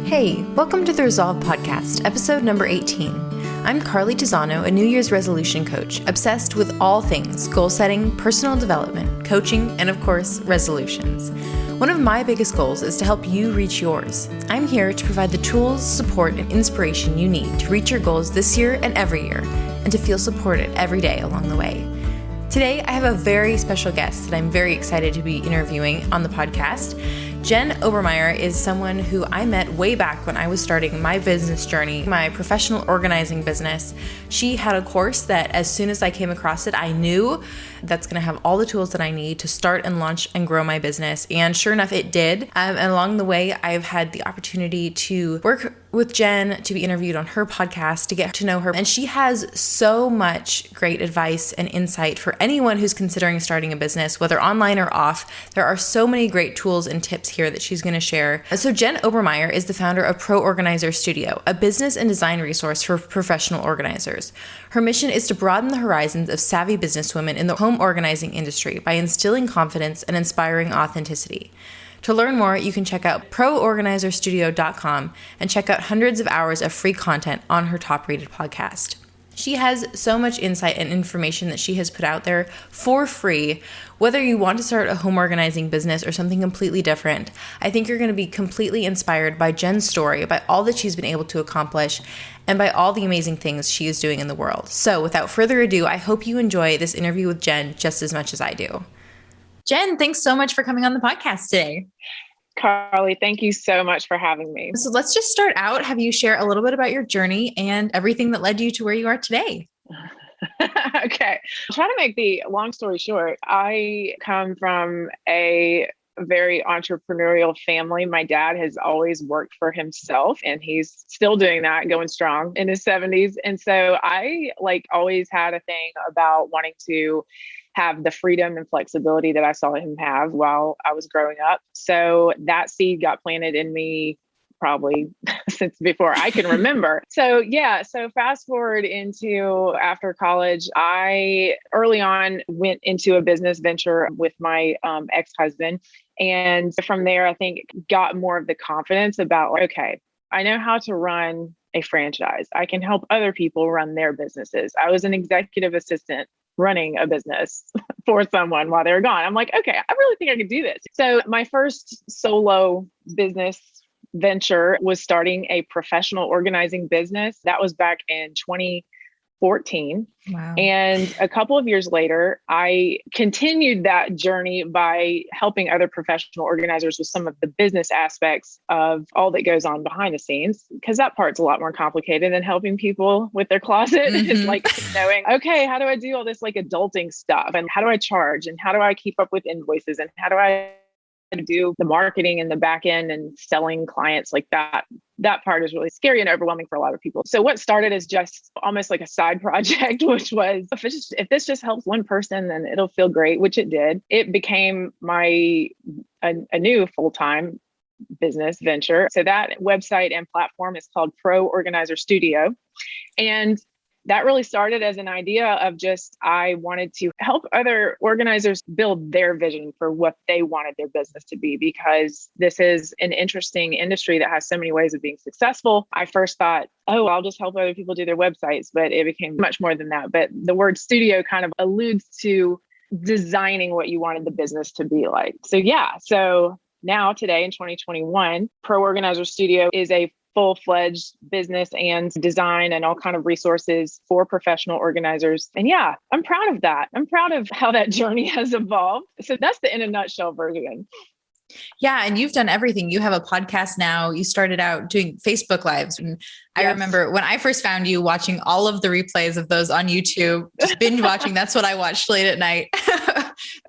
Hey, welcome to the Resolve Podcast, episode number 18. I'm Carly Tizano, a New Year's resolution coach, obsessed with all things goal setting, personal development, coaching, and of course, resolutions. One of my biggest goals is to help you reach yours. I'm here to provide the tools, support, and inspiration you need to reach your goals this year and every year, and to feel supported every day along the way. Today, I have a very special guest that I'm very excited to be interviewing on the podcast. Jen Obermeier is someone who I met way back when I was starting my business journey, my professional organizing business. She had a course that as soon as I came across it, I knew that's going to have all the tools that I need to start and launch and grow my business. And sure enough, it did. And along the way, I've had the opportunity to work with Jen, to be interviewed on her podcast, to get to know her. And she has so much great advice and insight for anyone who's considering starting a business, whether online or off. There are so many great tools and tips here that she's going to share. So Jen Obermeier is the founder of Pro Organizer Studio, a business and design resource for professional organizers. Her mission is to broaden the horizons of savvy businesswomen in the home organizing industry by instilling confidence and inspiring authenticity. To learn more, you can check out proorganizerstudio.com and check out hundreds of hours of free content on her top-rated podcast. She has so much insight and information that she has put out there for free. Whether you want to start a home organizing business or something completely different, I think you're going to be completely inspired by Jen's story, by all that she's been able to accomplish, and by all the amazing things she is doing in the world. So without further ado, I hope you enjoy this interview with Jen just as much as I do. Jen, thanks so much for coming on the podcast today. Carly, thank you so much for having me. So let's just start out. Have you share a little bit about your journey and everything that led you to where you are today? Okay. I'll try to make the long story short. I come from a very entrepreneurial family. My dad has always worked for himself and he's still doing that, going strong in his 70s. And so I always had a thing about wanting to have the freedom and flexibility that I saw him have while I was growing up. So that seed got planted in me probably since before I can remember. So fast forward into after college, I early on went into a business venture with my ex-husband. And from there, I think got more of the confidence about, okay, I know how to run a franchise. I can help other people run their businesses. I was an executive assistant running a business for someone while they were gone. I'm like, okay, I really think I could do this. So my first solo business venture was starting a professional organizing business. That was back in 2014. Wow. And a couple of years later, I continued that journey by helping other professional organizers with some of the business aspects of all that goes on behind the scenes, because that part's a lot more complicated than helping people with their closet. Mm-hmm. It's like knowing, okay, how do I do all this adulting stuff? And how do I charge? And how do I keep up with invoices? And how do I do the marketing and the back end and selling clients like that? That part is really scary and overwhelming for a lot of people. So what started as just almost like a side project, which was, if this just helps one person, then it'll feel great, which it did. It became a new full-time business venture. So that website and platform is called Pro Organizer Studio. And that really started as an idea of just, I wanted to help other organizers build their vision for what they wanted their business to be, because this is an interesting industry that has so many ways of being successful. I first thought, oh, I'll just help other people do their websites, but it became much more than that. But the word studio kind of alludes to designing what you wanted the business to be like. So now today in 2021, Pro Organizer Studio is a full-fledged business and design and all kind of resources for professional organizers. And I'm proud of that. I'm proud of how that journey has evolved. So that's the in a nutshell version. Yeah. And you've done everything. You have a podcast now. You started out doing Facebook Lives. And I remember when I first found you watching all of the replays of those on YouTube, just binge watching. That's what I watched late at night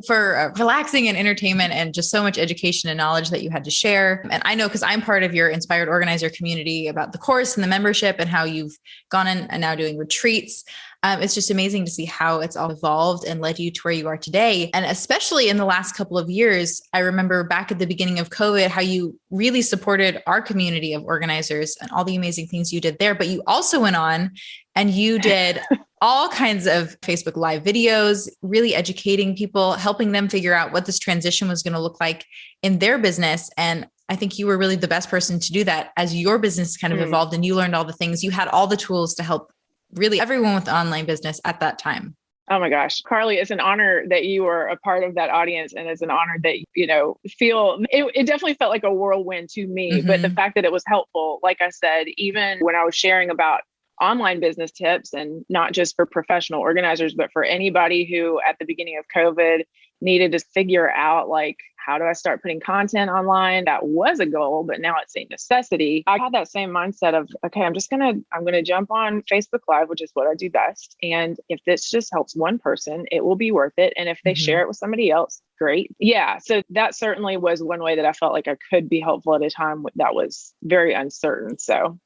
for relaxing and entertainment and just so much education and knowledge that you had to share. And I know, because I'm part of your Inspired Organizer community, about the course and the membership and how you've gone in and now doing retreats. It's just amazing to see how it's all evolved and led you to where you are today. And especially in the last couple of years, I remember back at the beginning of COVID, how you really supported our community of organizers and all the amazing things you did there. But you also went on and you did all kinds of Facebook Live videos, really educating people, helping them figure out what this transition was going to look like in their business. And I think you were really the best person to do that as your business kind of evolved and you learned all the things. You had all the tools to help really everyone with online business at that time. Oh my gosh, Carly, it's an honor that you are a part of that audience. And it's an honor that, it definitely felt like a whirlwind to me, but the fact that it was helpful, like I said, even when I was sharing about online business tips and not just for professional organizers, but for anybody who at the beginning of COVID needed to figure out like, how do I start putting content online? That was a goal, but now it's a necessity. I had that same mindset of, okay, I'm going to jump on Facebook Live, which is what I do best. And if this just helps one person, it will be worth it. And if they share it with somebody else, great. Yeah. So that certainly was one way that I felt like I could be helpful at a time that was very uncertain. So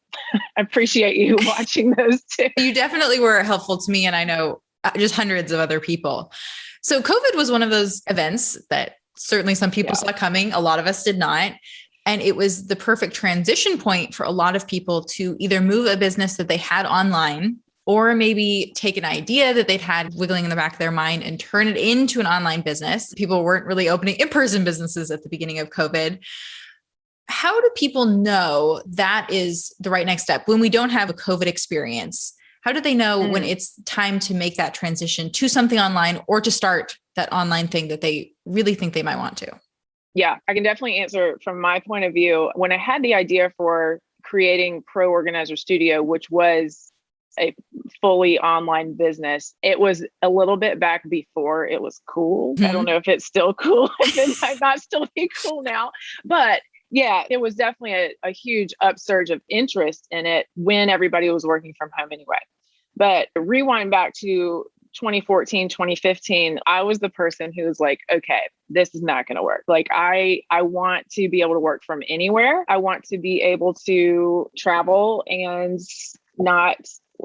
I appreciate you watching those too. You definitely were helpful to me. And I know just hundreds of other people. So COVID was one of those events that certainly some people saw coming. A lot of us did not. And it was the perfect transition point for a lot of people to either move a business that they had online or maybe take an idea that they'd had wiggling in the back of their mind and turn it into an online business. People weren't really opening in-person businesses at the beginning of COVID. How do people know that is the right next step when we don't have a COVID experience? How do they know when it's time to make that transition to something online or to start that online thing that they really think they might want to? Yeah, I can definitely answer from my point of view. When I had the idea for creating Pro Organizer Studio, which was a fully online business, it was a little bit back before it was cool. I don't know if it's still cool. It might not still be cool now, but yeah, it was definitely a huge upsurge of interest in it when everybody was working from home anyway. But rewind back to 2014, 2015, I was the person who was like, okay, this is not going to work. Like I want to be able to work from anywhere. I want to be able to travel and not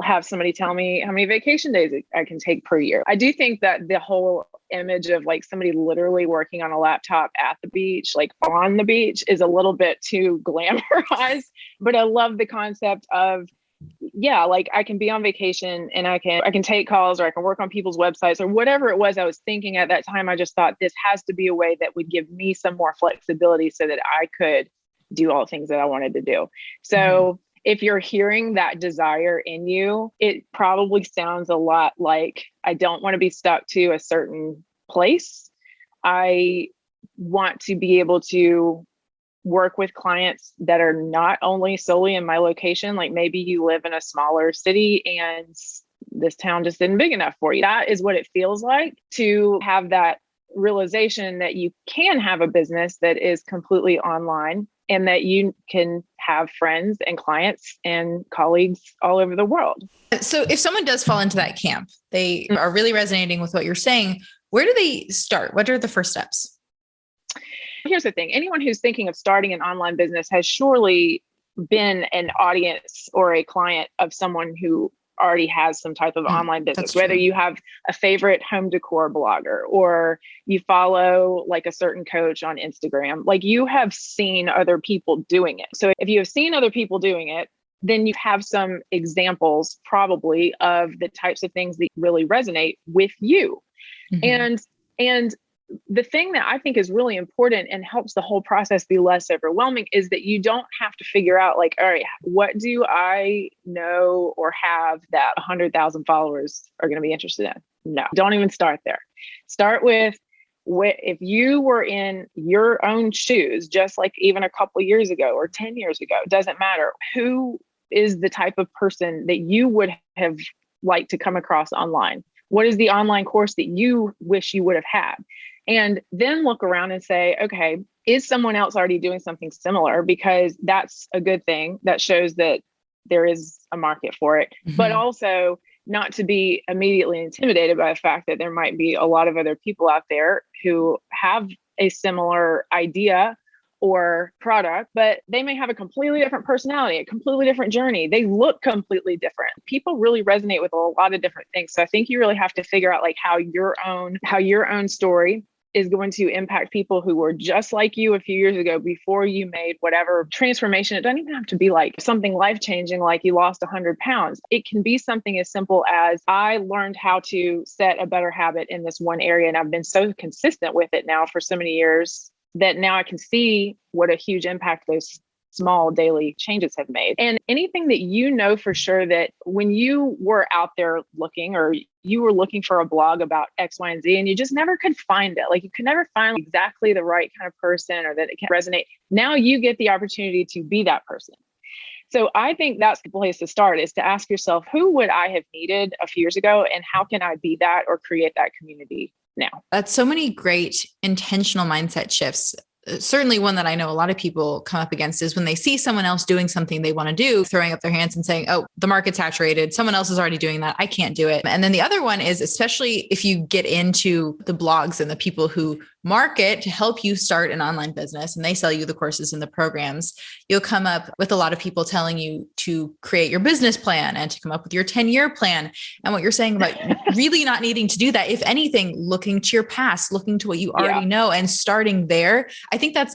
have somebody tell me how many vacation days I can take per year. I do think that the whole image of like somebody literally working on a laptop at the beach, like on the beach, is a little bit too glamorized, but I love the concept of, yeah, like I can be on vacation and I can take calls or I can work on people's websites or whatever it was I was thinking at that time. I just thought this has to be a way that would give me some more flexibility so that I could do all the things that I wanted to do. So if you're hearing that desire in you, it probably sounds a lot like, I don't want to be stuck to a certain place. I want to be able to work with clients that are not only solely in my location. Like maybe you live in a smaller city and this town just isn't big enough for you. That is what it feels like to have that realization that you can have a business that is completely online and that you can have friends and clients and colleagues all over the world. So if someone does fall into that camp, they are really resonating with what you're saying, where do they start? What are the first steps? Here's the thing. Anyone who's thinking of starting an online business has surely been an audience or a client of someone who already has some type of online business, whether you have a favorite home decor blogger or you follow like a certain coach on Instagram, like you have seen other people doing it. So if you have seen other people doing it, then you have some examples probably of the types of things that really resonate with you. And the thing that I think is really important and helps the whole process be less overwhelming is that you don't have to figure out like, all right, what do I know or have that 100,000 followers are going to be interested in? No, don't even start there. Start with if you were in your own shoes, just like even a couple of years ago or 10 years ago, it doesn't matter. Who is the type of person that you would have liked to come across online? What is the online course that you wish you would have had? And then look around and say, okay, is someone else already doing something similar? Because that's a good thing. That shows that there is a market for it, but also not to be immediately intimidated by the fact that there might be a lot of other people out there who have a similar idea or product, but they may have a completely different personality, a completely different journey. They look completely different. People really resonate with a lot of different things. So I think you really have to figure out like how your own story is going to impact people who were just like you a few years ago before you made whatever transformation. It doesn't even have to be like something life-changing, like you lost 100 pounds. It can be something as simple as I learned how to set a better habit in this one area. And I've been so consistent with it now for so many years that now I can see what a huge impact those small daily changes have made. And anything that you know for sure that when you were out there looking, or you were looking for a blog about X, Y, and Z, and you just never could find it, like you could never find exactly the right kind of person or that it can resonate. Now you get the opportunity to be that person. So I think that's the place to start, is to ask yourself, who would I have needed a few years ago, and how can I be that or create that community now? That's so many great intentional mindset shifts. Certainly one that I know a lot of people come up against is when they see someone else doing something they want to do, throwing up their hands and saying, oh, the market's saturated. Someone else is already doing that. I can't do it. And then the other one is, especially if you get into the blogs and the people who market to help you start an online business and they sell you the courses and the programs, you'll come up with a lot of people telling you to create your business plan and to come up with your 10-year plan. And what you're saying about really not needing to do that, if anything, looking to your past, looking to what you already know and starting there. I think that's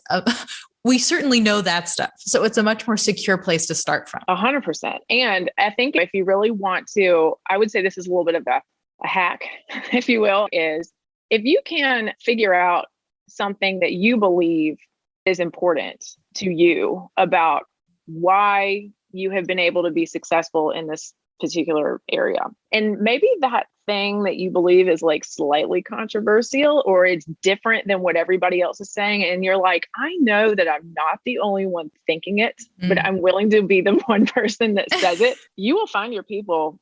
we certainly know that stuff. So it's a much more secure place to start from. 100%. And I think if you really want to, I would say this is a little bit of a hack, if you will, is if you can figure out something that you believe is important to you about why you have been able to be successful in this particular area. And maybe that thing that you believe is like slightly controversial, or it's different than what everybody else is saying. And you're like, I know that I'm not the only one thinking it, but I'm willing to be the one person that says it. You will find your people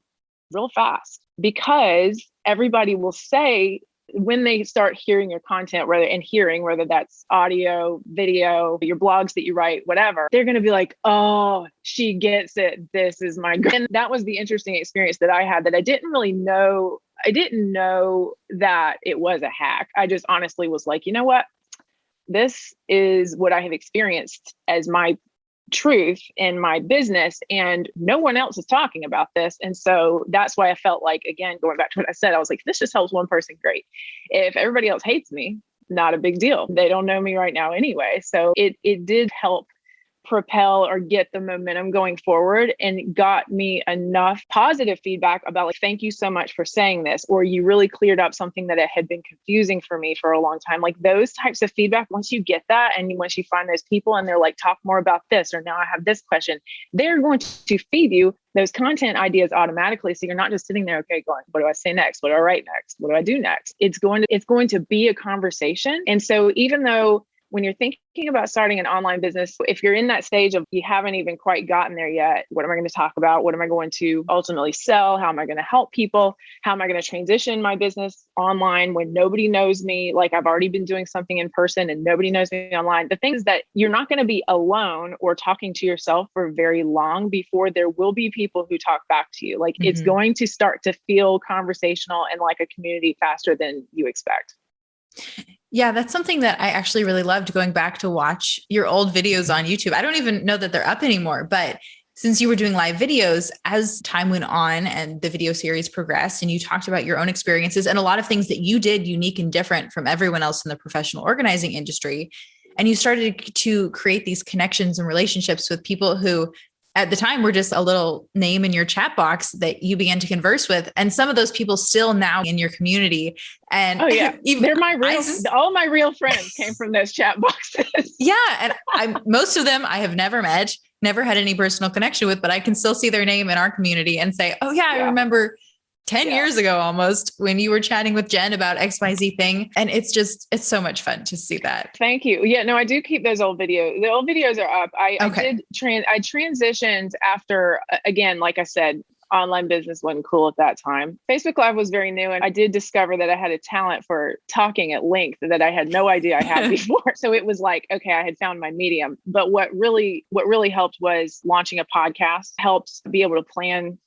real fast, because everybody will say, when they start hearing your content, whether that's audio, video, your blogs that you write, whatever, they're going to be like, oh, she gets it. This is my girl. And that was the interesting experience that I had, that I didn't really know. I didn't know that it was a hack. I just honestly was like, you know what? This is what I have experienced as my truth in my business, and no one else is talking about this. And so that's why I felt like, again, going back to what I said, I was like, if this just helps one person, great. If everybody else hates me, not a big deal. They don't know me right now anyway. So it did help propel or get the momentum going forward, and got me enough positive feedback about like, thank you so much for saying this, or you really cleared up something that had been confusing for me for a long time. Like those types of feedback, once you get that, and once you find those people and they're like, talk more about this, or now I have this question, they're going to feed you those content ideas automatically. So you're not just sitting there, okay, going, what do I say next? What do I write next? What do I do next? It's going to be a conversation. And so even though when you're thinking about starting an online business, if you're in that stage of you haven't even quite gotten there yet, what am I going to talk about? What am I going to ultimately sell? How am I going to help people? How am I going to transition my business online when nobody knows me? Like I've already been doing something in person and nobody knows me online. The thing is that you're not going to be alone or talking to yourself for very long before there will be people who talk back to you. Like it's going to start to feel conversational and like a community faster than you expect. Yeah, that's something that I actually really loved, going back to watch your old videos on YouTube. I don't even know that they're up anymore, but since you were doing live videos, as time went on and the video series progressed and you talked about your own experiences and a lot of things that you did unique and different from everyone else in the professional organizing industry, and you started to create these connections and relationships with people who at the time were just a little name in your chat box that you began to converse with. And some of those people still now in your community. And oh yeah, they're my real, all my real friends came from those chat boxes. Yeah. And most of them I have never met, never had any personal connection with, but I can still see their name in our community and say, oh yeah, I remember 10 years ago almost when you were chatting with Jen about XYZ thing. And it's so much fun to see that. Thank you. Yeah, no, I do keep those old videos. The old videos are up. I transitioned after, again, like I said, online business wasn't cool at that time. Facebook Live was very new. And I did discover that I had a talent for talking at length that I had no idea I had before. So it was like, okay, I had found my medium. But what really helped was launching a podcast, helped be able to plan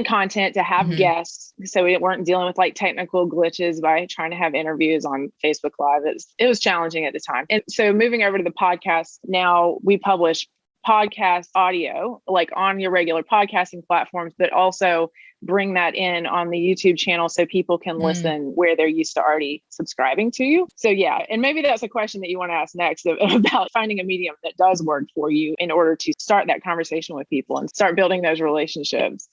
content, to have guests. So we weren't dealing with like technical glitches by trying to have interviews on Facebook Live. It was challenging at the time. And so moving over to the podcast, now we publish podcast audio, like on your regular podcasting platforms, but also bring that in on the YouTube channel so people can listen where they're used to already subscribing to you. So yeah, and maybe that's a question that you want to ask next about finding a medium that does work for you in order to start that conversation with people and start building those relationships.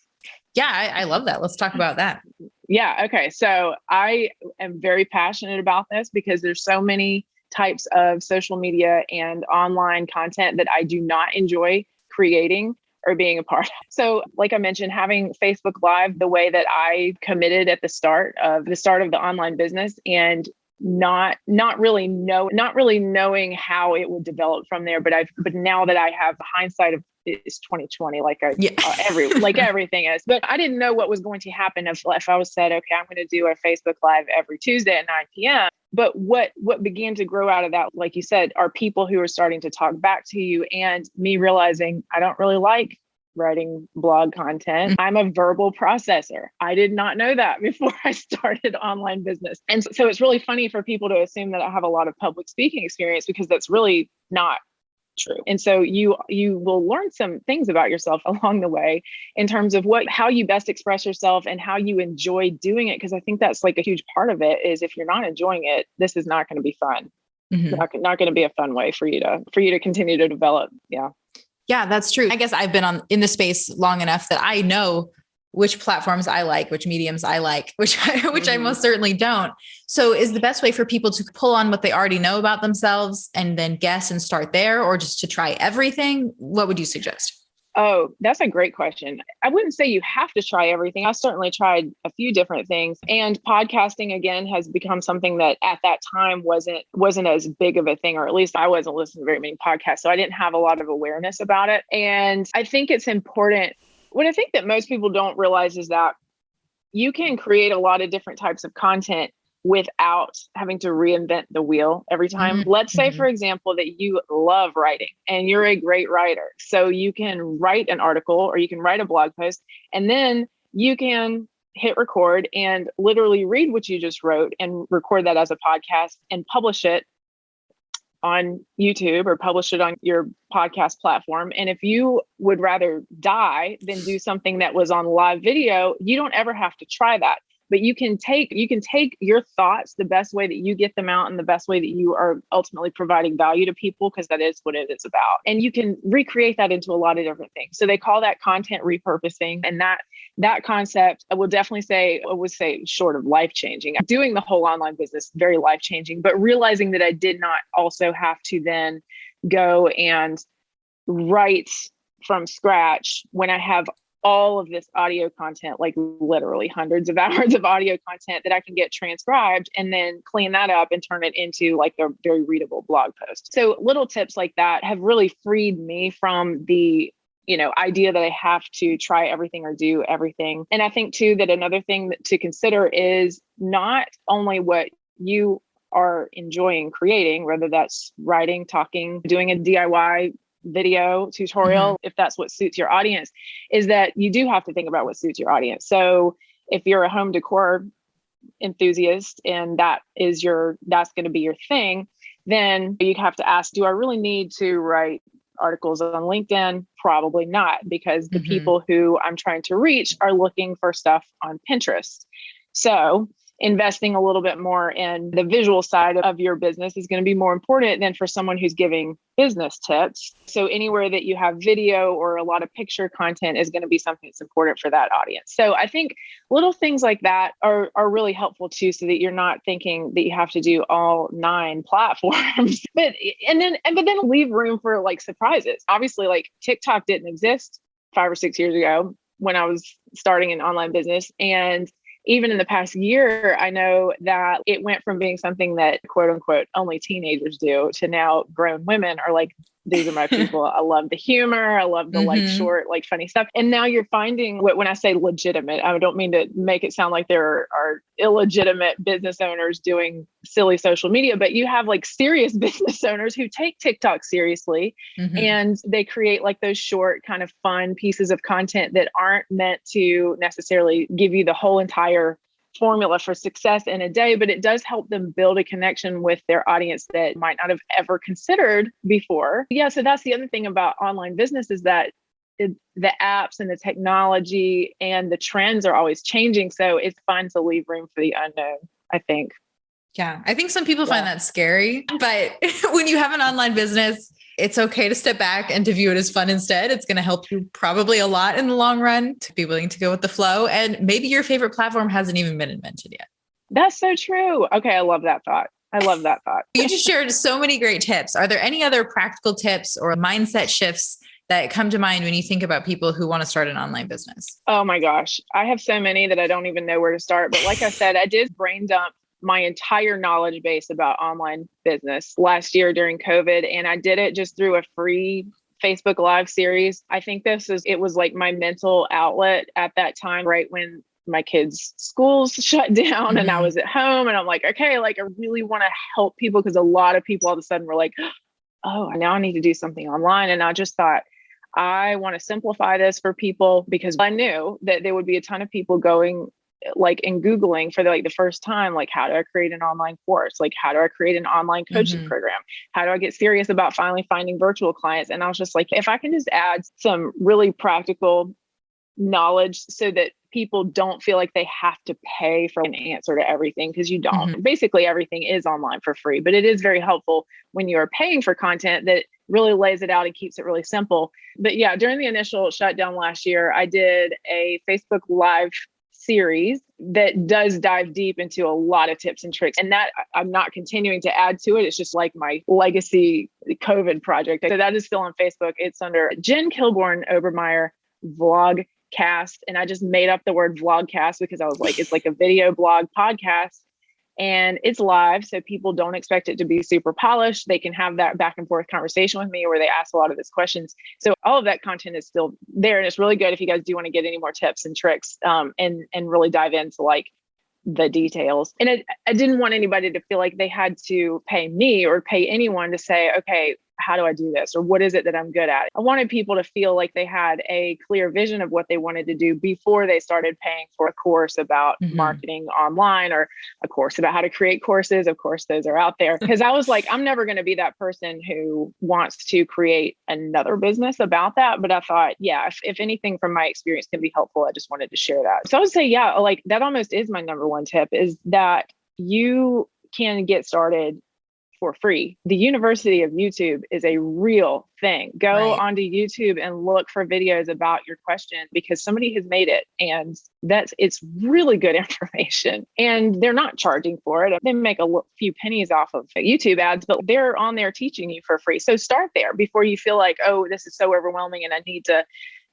Yeah, I love that. Let's talk about that. Yeah. Okay. So I am very passionate about this because there's so many types of social media and online content that I do not enjoy creating or being a part of. So like I mentioned, having Facebook Live the way that I committed at the start of the online business, and not really knowing how it would develop from there. But now that I have hindsight of it's 2020, like everything is. But I didn't know what was going to happen if I was said, okay, I'm going to do a Facebook Live every Tuesday at 9 p.m. But what began to grow out of that, like you said, are people who are starting to talk back to you, and me realizing I don't really like writing blog content. I'm a verbal processor. I did not know that before I started online business. And so it's really funny for people to assume that I have a lot of public speaking experience, because that's really not true. And so you will learn some things about yourself along the way in terms of how you best express yourself and how you enjoy doing it. Because I think that's like a huge part of it, is if you're not enjoying it, this is not going to be fun. Mm-hmm. Not going to be a fun way for you to continue to develop. Yeah. Yeah, that's true. I guess I've been in the space long enough that I know which platforms I like, which mediums I like, which I most certainly don't. So is the best way for people to pull on what they already know about themselves and then guess and start there, or just to try everything? What would you suggest? Oh, that's a great question. I wouldn't say you have to try everything. I certainly tried a few different things, and podcasting again has become something that at that time wasn't as big of a thing, or at least I wasn't listening to very many podcasts. So I didn't have a lot of awareness about it. And I think it's important. What I think that most people don't realize is that you can create a lot of different types of content without having to reinvent the wheel every time. Mm-hmm. Let's say, for example, that you love writing and you're a great writer. So you can write an article or you can write a blog post, and then you can hit record and literally read what you just wrote and record that as a podcast and publish it on YouTube or publish it on your podcast platform. And if you would rather die than do something that was on live video, you don't ever have to try that. But you can take your thoughts, the best way that you get them out and the best way that you are ultimately providing value to people, because that is what it is about. And you can recreate that into a lot of different things. So they call that content repurposing. And that concept, I would say short of life-changing. Doing the whole online business, very life-changing, but realizing that I did not also have to then go and write from scratch when I have all of this audio content, like literally hundreds of hours of audio content that I can get transcribed and then clean that up and turn it into like a very readable blog post. So little tips like that have really freed me from the idea that I have to try everything or do everything. And I think too, that another thing to consider is not only what you are enjoying creating, whether that's writing, talking, doing a DIY video tutorial, if that's what suits your audience, is that you do have to think about what suits your audience. So if you're a home decor enthusiast and that's going to be your thing, then you have to ask, do I really need to write articles on LinkedIn? Probably not, because the people who I'm trying to reach are looking for stuff on Pinterest. So investing a little bit more in the visual side of your business is going to be more important than for someone who's giving business tips. So anywhere that you have video or a lot of picture content is going to be something that's important for that audience. So I think little things like that are really helpful too, so that you're not thinking that you have to do all 9 platforms, but then leave room for like surprises. Obviously, like TikTok didn't exist 5 or 6 years ago when I was starting an online business. And even in the past year, I know that it went from being something that quote unquote only teenagers do to now grown women are like, these are my people. I love the humor. I love the like short, like funny stuff. And now you're finding when I say legitimate, I don't mean to make it sound like there are illegitimate business owners doing silly social media, but you have like serious business owners who take TikTok seriously and they create like those short kind of fun pieces of content that aren't meant to necessarily give you the whole entire formula for success in a day, but it does help them build a connection with their audience that might not have ever considered before. Yeah. So that's the other thing about online business, is that the apps and the technology and the trends are always changing. So it's fun to leave room for the unknown, I think. Yeah. I think some people find that scary, but when you have an online business, it's okay to step back and to view it as fun instead. It's going to help you probably a lot in the long run, to be willing to go with the flow. And maybe your favorite platform hasn't even been invented yet. That's so true. Okay. I love that thought. I love that thought. You just shared so many great tips. Are there any other practical tips or mindset shifts that come to mind when you think about people who want to start an online business? Oh my gosh. I have so many that I don't even know where to start. But like I said, I did brain dump my entire knowledge base about online business last year during COVID. And I did it just through a free Facebook Live series. I think it was like my mental outlet at that time, right when my kids' schools shut down and I was at home, and I'm like, okay, like I really want to help people, because a lot of people all of a sudden were like, oh, now I need to do something online. And I just thought, I want to simplify this for people, because I knew that there would be a ton of people going like and Googling for the first time, like, how do I create an online course? Like, how do I create an online coaching program? How do I get serious about finally finding virtual clients? And I was just like, if I can just add some really practical knowledge so that people don't feel like they have to pay for an answer to everything, because you don't. Basically, everything is online for free, but it is very helpful when you are paying for content that really lays it out and keeps it really simple. But yeah, during the initial shutdown last year, I did a Facebook Live series that does dive deep into a lot of tips and tricks. And that I'm not continuing to add to it. It's just like my legacy COVID project. So that is still on Facebook. It's under Jen Kilborn Obermeier Vlogcast. And I just made up the word vlogcast because I was like, it's like a video blog podcast. And it's live, so people don't expect it to be super polished. They can have that back and forth conversation with me where they ask a lot of these questions. So all of that content is still there. And it's really good if you guys do want to get any more tips and tricks and really dive into like the details. And I didn't want anybody to feel like they had to pay me or pay anyone to say, okay, how do I do this? Or what is it that I'm good at? I wanted people to feel like they had a clear vision of what they wanted to do before they started paying for a course about marketing online, or a course about how to create courses. Of course, those are out there. Because I was like, I'm never going to be that person who wants to create another business about that. But I thought, yeah, if anything from my experience can be helpful, I just wanted to share that. So I would say, yeah, like that almost is my number one tip, is that you can get started for free. The University of YouTube is a real thing. Go onto YouTube and look for videos about your question, because somebody has made it, and it's really good information. And they're not charging for it. They make a few pennies off of YouTube ads, but they're on there teaching you for free. So start there before you feel like, oh, this is so overwhelming and I need to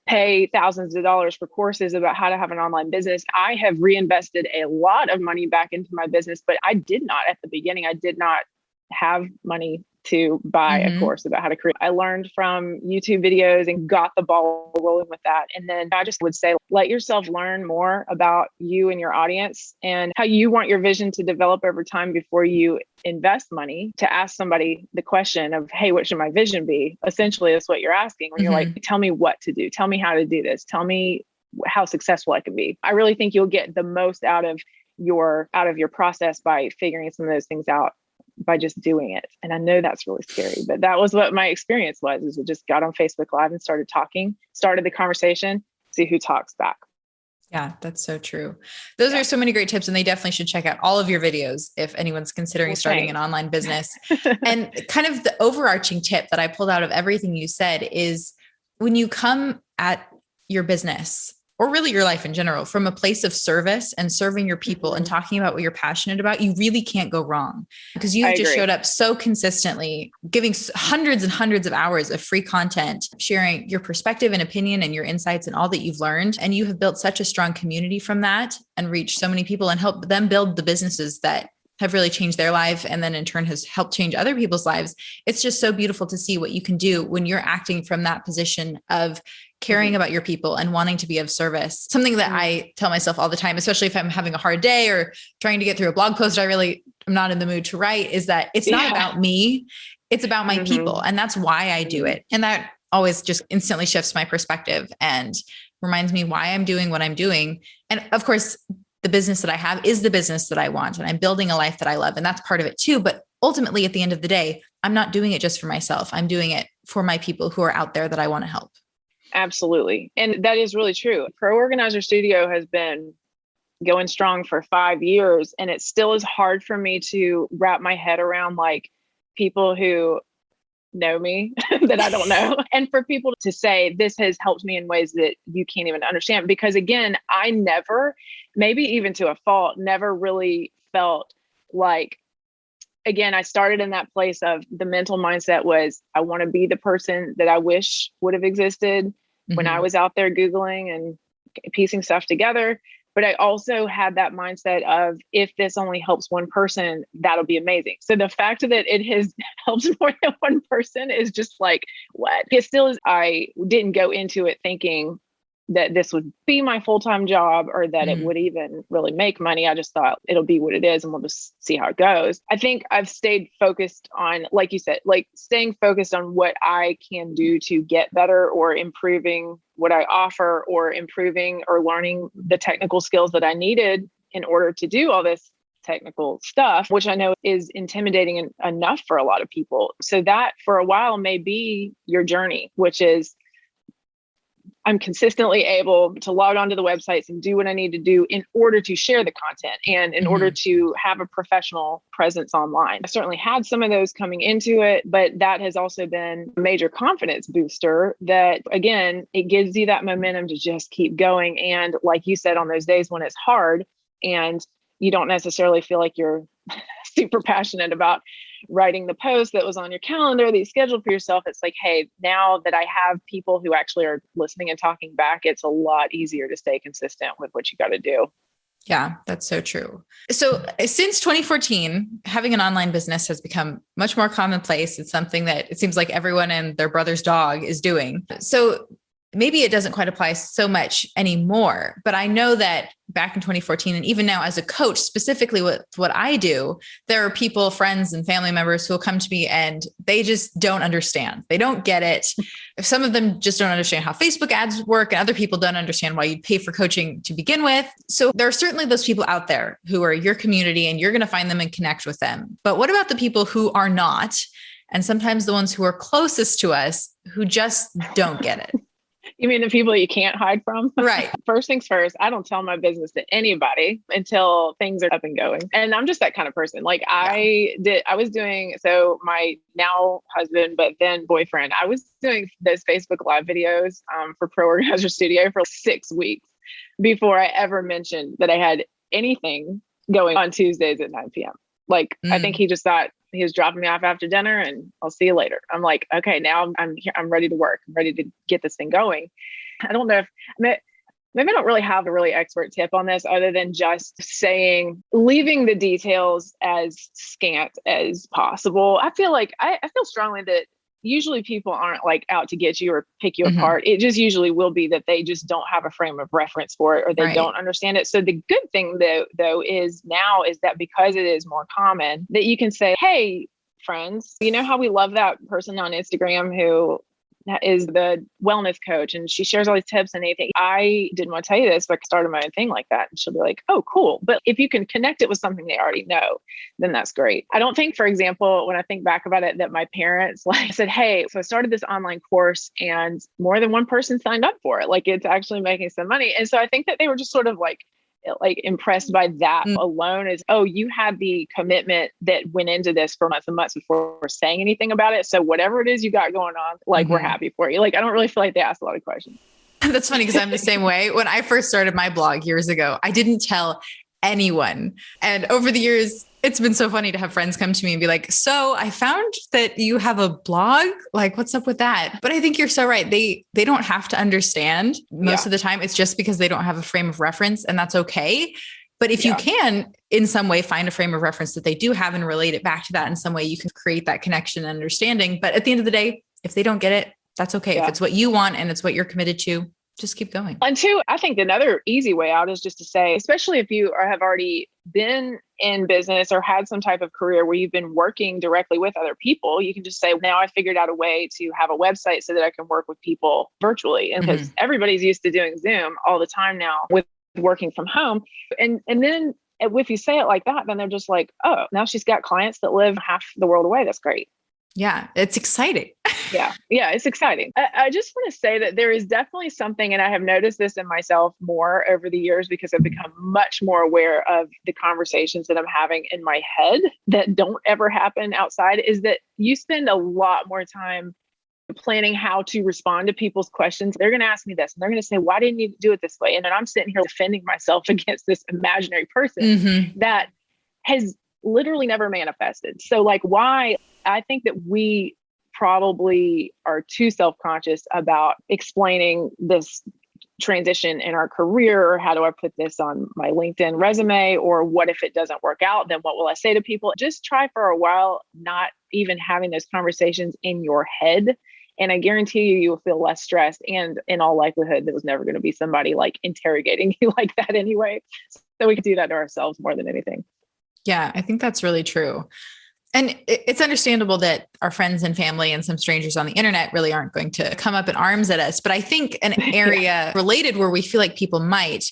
pay thousands of dollars for courses about how to have an online business. I have reinvested a lot of money back into my business, but I did not at the beginning. I did not have money to buy a course about how to create. I learned from YouTube videos and got the ball rolling with that. And then I just would say, let yourself learn more about you and your audience and how you want your vision to develop over time before you invest money to ask somebody the question of, hey, what should my vision be? Essentially, that's what you're asking when you're like, tell me what to do. Tell me how to do this. Tell me how successful I can be. I really think you'll get the most out of your process by figuring some of those things out by just doing it. And I know that's really scary, but that was what my experience was, is it just got on Facebook Live and started the conversation, see who talks back. Yeah, that's so true. Those are so many great tips, and they definitely should check out all of your videos if anyone's considering starting an online business. And kind of the overarching tip that I pulled out of everything you said is, when you come at your business, or really your life in general, from a place of service and serving your people and talking about what you're passionate about, you really can't go wrong, because you just showed up so consistently, giving hundreds and hundreds of hours of free content, sharing your perspective and opinion and your insights and all that you've learned. And you have built such a strong community from that and reached so many people and helped them build the businesses that have really changed their life, and then in turn has helped change other people's lives. It's just so beautiful to see what you can do when you're acting from that position of caring about your people and wanting to be of service. Something that I tell myself all the time, especially if I'm having a hard day or trying to get through a blog post I'm not in the mood to write, is that it's not about me, it's about my people. And that's why I do it. And that always just instantly shifts my perspective and reminds me why I'm doing what I'm doing. And of course, the business that I have is the business that I want, and I'm building a life that I love. And that's part of it too. But ultimately, at the end of the day, I'm not doing it just for myself. I'm doing it for my people who are out there that I want to help. Absolutely. And that is really true. Pro Organizer Studio has been going strong for 5 years, and it still is hard for me to wrap my head around like people who know me that I don't know. And for people to say this has helped me in ways that you can't even understand, because again, I never, maybe even to a fault, never really felt like again, I started in that place of the mental mindset was I want to be the person that I wish would have existed when I was out there Googling and piecing stuff together. But I also had that mindset of if this only helps one person, that'll be amazing. So the fact that it has helped more than one person is just like, what? It still is. I didn't go into it thinking that this would be my full-time job or that it would even really make money. I just thought it'll be what it is and we'll just see how it goes. I think I've stayed focused on, like you said, like staying focused on what I can do to get better or improving what I offer or improving or learning the technical skills that I needed in order to do all this technical stuff, which I know is intimidating enough for a lot of people. So that for a while may be your journey, which is I'm consistently able to log onto the websites and do what I need to do in order to share the content and in order to have a professional presence online. I certainly had some of those coming into it, but that has also been a major confidence booster that, again, it gives you that momentum to just keep going. And like you said, on those days when it's hard and you don't necessarily feel like you're super passionate about writing the post that was on your calendar that you scheduled for yourself, it's like, hey, now that I have people who actually are listening and talking back, it's a lot easier to stay consistent with what you got to do. Yeah, that's so true. So since 2014, having an online business has become much more commonplace. It's something that it seems like everyone and their brother's dog is doing. So maybe it doesn't quite apply so much anymore, but I know that back in 2014, and even now as a coach, specifically with what I do, there are people, friends and family members who will come to me and they just don't understand. They don't get it. Some of them just don't understand how Facebook ads work, and other people don't understand why you'd pay for coaching to begin with. So there are certainly those people out there who are your community and you're going to find them and connect with them. But what about the people who are not? And sometimes the ones who are closest to us who just don't get it. You mean the people that you can't hide from? Right. First things first, I don't tell my business to anybody until things are up and going. And I'm just that kind of person. Like so my now husband, but then boyfriend, I was doing those Facebook Live videos for Pro Organizer Studio for 6 weeks before I ever mentioned that I had anything going on Tuesdays at 9 p.m. Like, I think he just thought he was dropping me off after dinner and I'll see you later. I'm like, okay, now I'm here. I'm ready to work. I'm ready to get this thing going. I don't know if maybe I don't really have a really expert tip on this other than just saying, leaving the details as scant as possible. I feel like I feel strongly that usually people aren't like out to get you or pick you apart. It just usually will be that they just don't have a frame of reference for it or they don't understand it. So the good thing though is now is that because it is more common that you can say, hey, friends, you know how we love that person on Instagram who is the wellness coach and she shares all these tips and anything. I didn't want to tell you this, but I started my own thing like that. And she'll be like, oh, cool. But if you can connect it with something they already know, then that's great. I don't think, for example, when I think back about it, that my parents like said, hey, so I started this online course and more than one person signed up for it. Like it's actually making some money. And so I think that they were just sort of like impressed by that alone is, oh, you had the commitment that went into this for months and months before saying anything about it. So whatever it is you got going on, like we're happy for you. Like, I don't really feel like they asked a lot of questions. That's funny because I'm the same way. When I first started my blog years ago, I didn't tell anyone. And over the years, it's been so funny to have friends come to me and be like, so I found that you have a blog. Like, what's up with that? But I think you're so right. They don't have to understand most of the time. It's just because they don't have a frame of reference, and that's okay. But if you can in some way find a frame of reference that they do have and relate it back to that in some way, you can create that connection and understanding. But at the end of the day, if they don't get it, that's okay. If it's what you want and it's what you're committed to, just keep going. And two, I think another easy way out is just to say, especially if you have already been in business or had some type of career where you've been working directly with other people, you can just say, now I figured out a way to have a website so that I can work with people virtually. And because everybody's used to doing Zoom all the time now with working from home. And then if you say it like that, then they're just like, oh, now she's got clients that live half the world away. That's great. Yeah, it's exciting. Yeah, it's exciting. I just want to say that there is definitely something, and I have noticed this in myself more over the years because I've become much more aware of the conversations that I'm having in my head that don't ever happen outside, is that you spend a lot more time planning how to respond to people's questions. They're going to ask me this, and they're going to say, why didn't you do it this way? And then I'm sitting here defending myself against this imaginary person that has literally never manifested. So like why I think that we probably are too self-conscious about explaining this transition in our career, or how do I put this on my LinkedIn resume, or what if it doesn't work out, then what will I say to people? Just try for a while not even having those conversations in your head, and I guarantee you will feel less stressed, and in all likelihood there was never going to be somebody like interrogating you like that anyway. So we could do that to ourselves more than anything. Yeah, I think that's really true. And it's understandable that our friends and family and some strangers on the internet really aren't going to come up in arms at us. But I think an area related where we feel like people might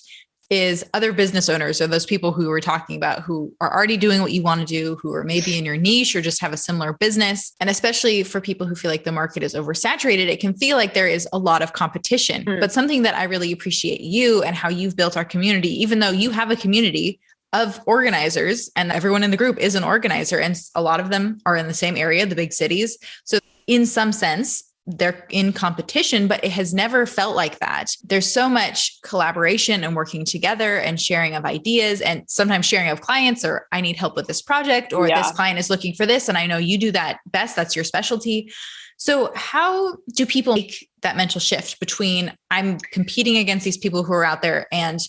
is other business owners, or those people who we're talking about who are already doing what you want to do, who are maybe in your niche or just have a similar business. And especially for people who feel like the market is oversaturated, it can feel like there is a lot of competition. But something that I really appreciate you and how you've built our community, even though you have a community of organizers and everyone in the group is an organizer, and a lot of them are in the same area, the big cities. So in some sense, they're in competition, but it has never felt like that. There's so much collaboration and working together and sharing of ideas, and sometimes sharing of clients, or I need help with this project, or this client is looking for this. And I know you do that best. That's your specialty. So how do people make that mental shift between I'm competing against these people who are out there and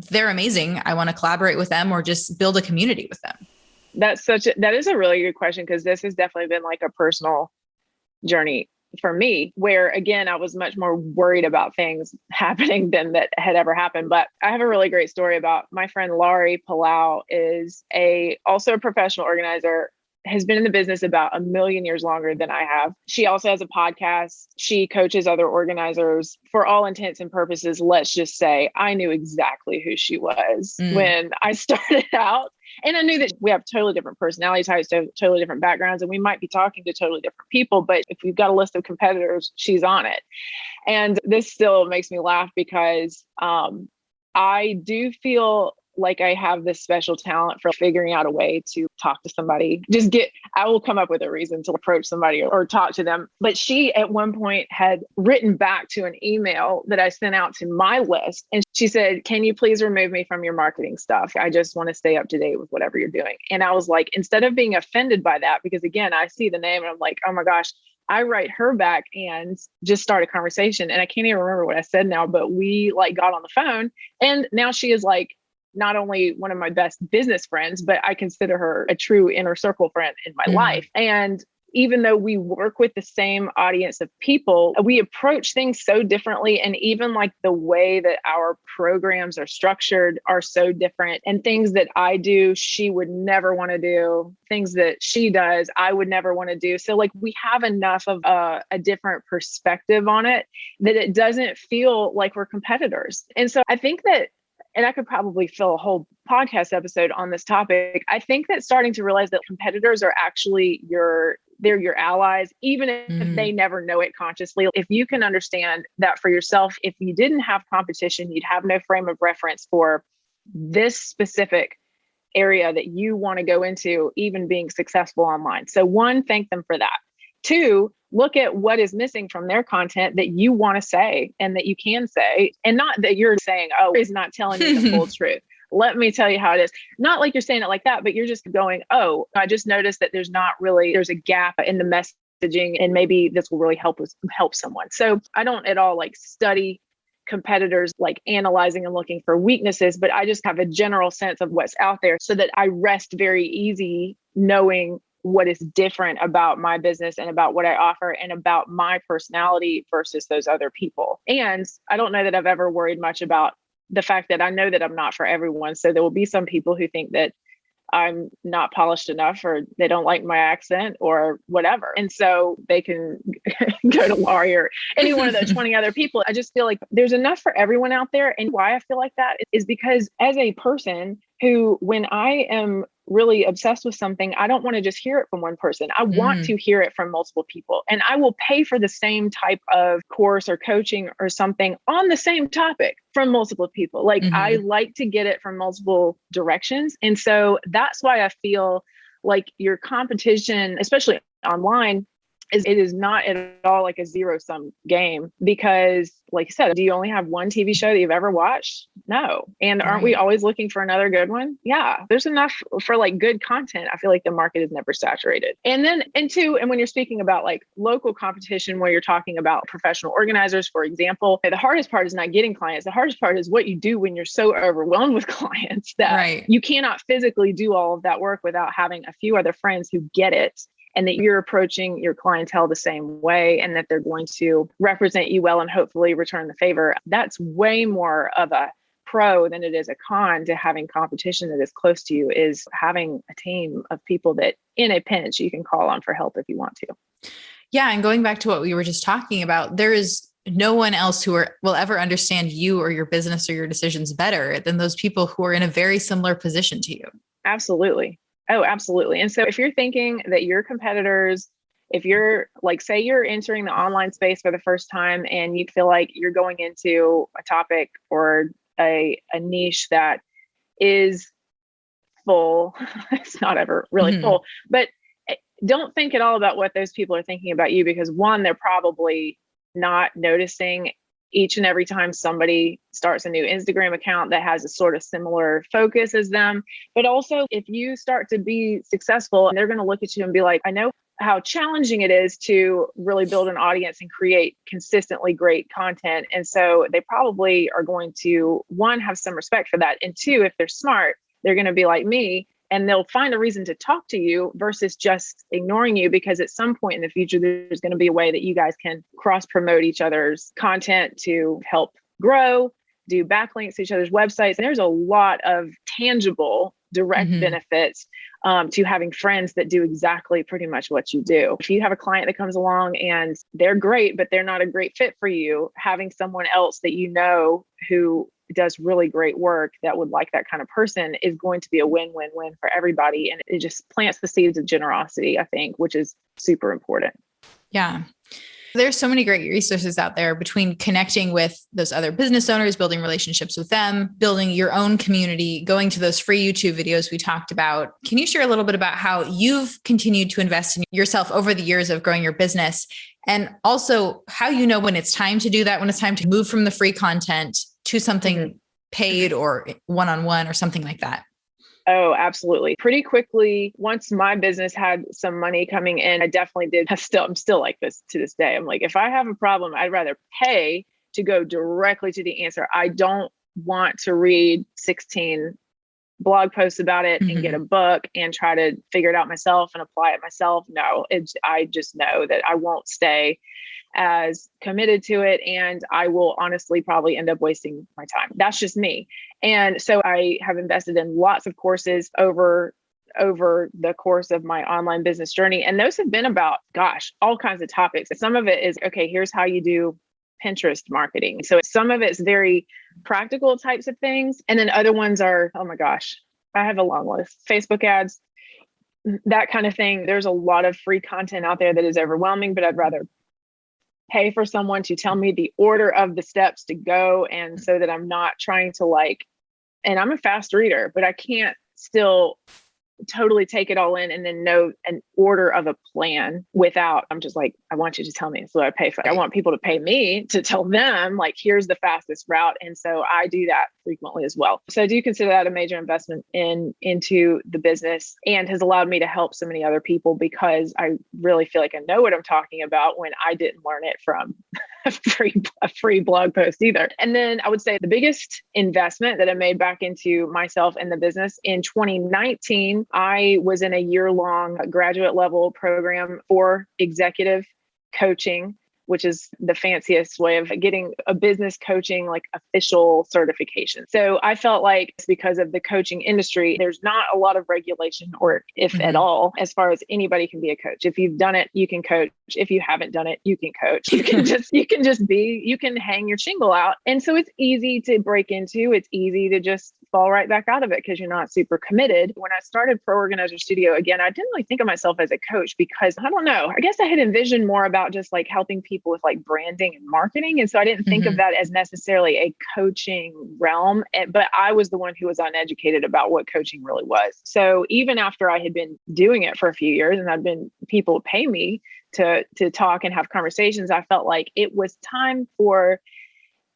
they're amazing, I want to collaborate with them, or just build a community with them? That is a really good question, because this has definitely been like a personal journey for me, where again, I was much more worried about things happening than that had ever happened. But I have a really great story about my friend Laurie Palau, is also a professional organizer, has been in the business about 1 million years longer than I have. She also has a podcast. She coaches other organizers. For all intents and purposes, let's just say I knew exactly who she was when I started out. And I knew that we have totally different personality types, totally different backgrounds, and we might be talking to totally different people. But if we've got a list of competitors, she's on it. And this still makes me laugh, because I do feel like I have this special talent for figuring out a way to talk to somebody. I will come up with a reason to approach somebody or talk to them. But she at one point had written back to an email that I sent out to my list. And she said, "Can you please remove me from your marketing stuff? I just want to stay up to date with whatever you're doing." And I was like, instead of being offended by that, because again, I see the name and I'm like, oh my gosh, I write her back and just start a conversation. And I can't even remember what I said now, but we like got on the phone, and now she is like not only one of my best business friends, but I consider her a true inner circle friend in my life. And even though we work with the same audience of people, we approach things so differently. And even like the way that our programs are structured are so different. And things that I do, she would never want to do. Things that she does, I would never want to do. So like we have enough of a different perspective on it that it doesn't feel like we're competitors. And so I think that, and I could probably fill a whole podcast episode on this topic, I think that starting to realize that competitors are actually they're your allies, even if they never know it consciously. If you can understand that for yourself, if you didn't have competition, you'd have no frame of reference for this specific area that you want to go into, even being successful online. So one, thank them for that. Two, look at what is missing from their content that you want to say and that you can say, and not that you're saying, oh, he's not telling you the full truth. Let me tell you how it is. Not like you're saying it like that, but you're just going, oh, I just noticed that there's a gap in the messaging, and maybe this will really help someone. So I don't at all like study competitors, like analyzing and looking for weaknesses, but I just have a general sense of what's out there so that I rest very easy knowing what is different about my business and about what I offer and about my personality versus those other people. And I don't know that I've ever worried much about the fact that I know that I'm not for everyone. So there will be some people who think that I'm not polished enough, or they don't like my accent or whatever. And so they can go to Laurie or any one of the 20 other people. I just feel like there's enough for everyone out there. And why I feel like that is because as a person who, when I am really obsessed with something, I don't want to just hear it from one person. I want to hear it from multiple people. And I will pay for the same type of course or coaching or something on the same topic from multiple people. Like I like to get it from multiple directions. And so that's why I feel like your competition, especially online, is it is not at all like a zero sum game because, like you said, do you only have one TV show that you've ever watched? No. And aren't we always looking for another good one? Yeah, there's enough for like good content. I feel like the market is never saturated. And then, and when you're speaking about like local competition, where you're talking about professional organizers, for example, the hardest part is not getting clients. The hardest part is what you do when you're so overwhelmed with clients that you cannot physically do all of that work without having a few other friends who get it, and that you're approaching your clientele the same way, and that they're going to represent you well and hopefully return the favor. That's way more of a pro than it is a con to having competition that is close to you, is having a team of people that in a pinch you can call on for help if you want to. Yeah. And going back to what we were just talking about, there is no one else who will ever understand you or your business or your decisions better than those people who are in a very similar position to you. Absolutely. Oh, absolutely. And so if you're thinking that your competitors, if you're like, say you're entering the online space for the first time and you feel like you're going into a topic or a niche that is full, it's not ever really full, but don't think at all about what those people are thinking about you, because one, they're probably not noticing each and every time somebody starts a new Instagram account that has a sort of similar focus as them. But also, if you start to be successful, and they're going to look at you and be like, I know how challenging it is to really build an audience and create consistently great content. And so they probably are going to, one, have some respect for that. And two, if they're smart, they're going to be like me, and they'll find a reason to talk to you versus just ignoring you, because at some point in the future, there's going to be a way that you guys can cross promote each other's content to help grow, do backlinks to each other's websites. And there's a lot of tangible, direct benefits to having friends that do exactly pretty much what you do. If you have a client that comes along and they're great, but they're not a great fit for you, having someone else that you know who does really great work that would like that kind of person is going to be a win-win-win for everybody. And it just plants the seeds of generosity, I think, which is super important. Yeah. There's so many great resources out there between connecting with those other business owners, building relationships with them, building your own community, going to those free YouTube videos we talked about. Can you share a little bit about how you've continued to invest in yourself over the years of growing your business? And also how you know when it's time to do that, when it's time to move from the free content to something paid or one-on-one or something like that? Oh, absolutely. Pretty quickly, once my business had some money coming in, I definitely did. I'm still like this to this day. I'm like, if I have a problem, I'd rather pay to go directly to the answer. I don't want to read 16 blog posts about it and get a book and try to figure it out myself and apply it myself. No, I just know that I won't stay as committed to it. And I will honestly probably end up wasting my time. That's just me. And so I have invested in lots of courses over the course of my online business journey. And those have been about, all kinds of topics. Some of it is, okay, here's how you do Pinterest marketing. So some of it's very practical types of things. And then other ones are, oh my gosh, I have a long list. Facebook ads, that kind of thing. There's a lot of free content out there that is overwhelming, but I'd rather pay for someone to tell me the order of the steps to go. And so that I'm not trying to and I'm a fast reader, but I can't still totally take it all in and then know an order of a plan without, I'm just like, I want you to tell me. So I pay for it. I want people to pay me to tell them here's the fastest route. And so I do that frequently as well. So I do consider that a major investment into the business, and has allowed me to help so many other people, because I really feel like I know what I'm talking about when I didn't learn it from a free blog post either. And then I would say the biggest investment that I made back into myself and the business in 2019, I was in a year-long graduate level program for executive coaching, which is the fanciest way of getting a business coaching official certification. So I felt like it's because of the coaching industry, there's not a lot of regulation, or if at all, as far as anybody can be a coach. If you've done it, you can coach. If you haven't done it, you can coach. You can hang your shingle out. And so it's easy to break into. It's easy to just fall right back out of it because you're not super committed. When I started Pro Organizer Studio, again, I didn't really think of myself as a coach because I don't know, I guess I had envisioned more about just helping people with branding and marketing. And so I didn't think of that as necessarily a coaching realm, but I was the one who was uneducated about what coaching really was. So even after I had been doing it for a few years and people pay me to talk and have conversations, I felt like it was time for,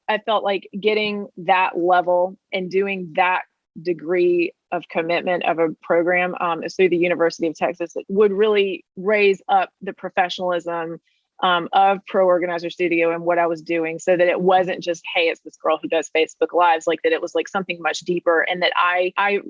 I felt like getting that level and doing that degree of commitment of a program is through the University of Texas. It would really raise up the professionalism of Pro Organizer Studio and what I was doing, so that it wasn't just, hey, it's this girl who does Facebook Lives, like that it was like something much deeper, and that I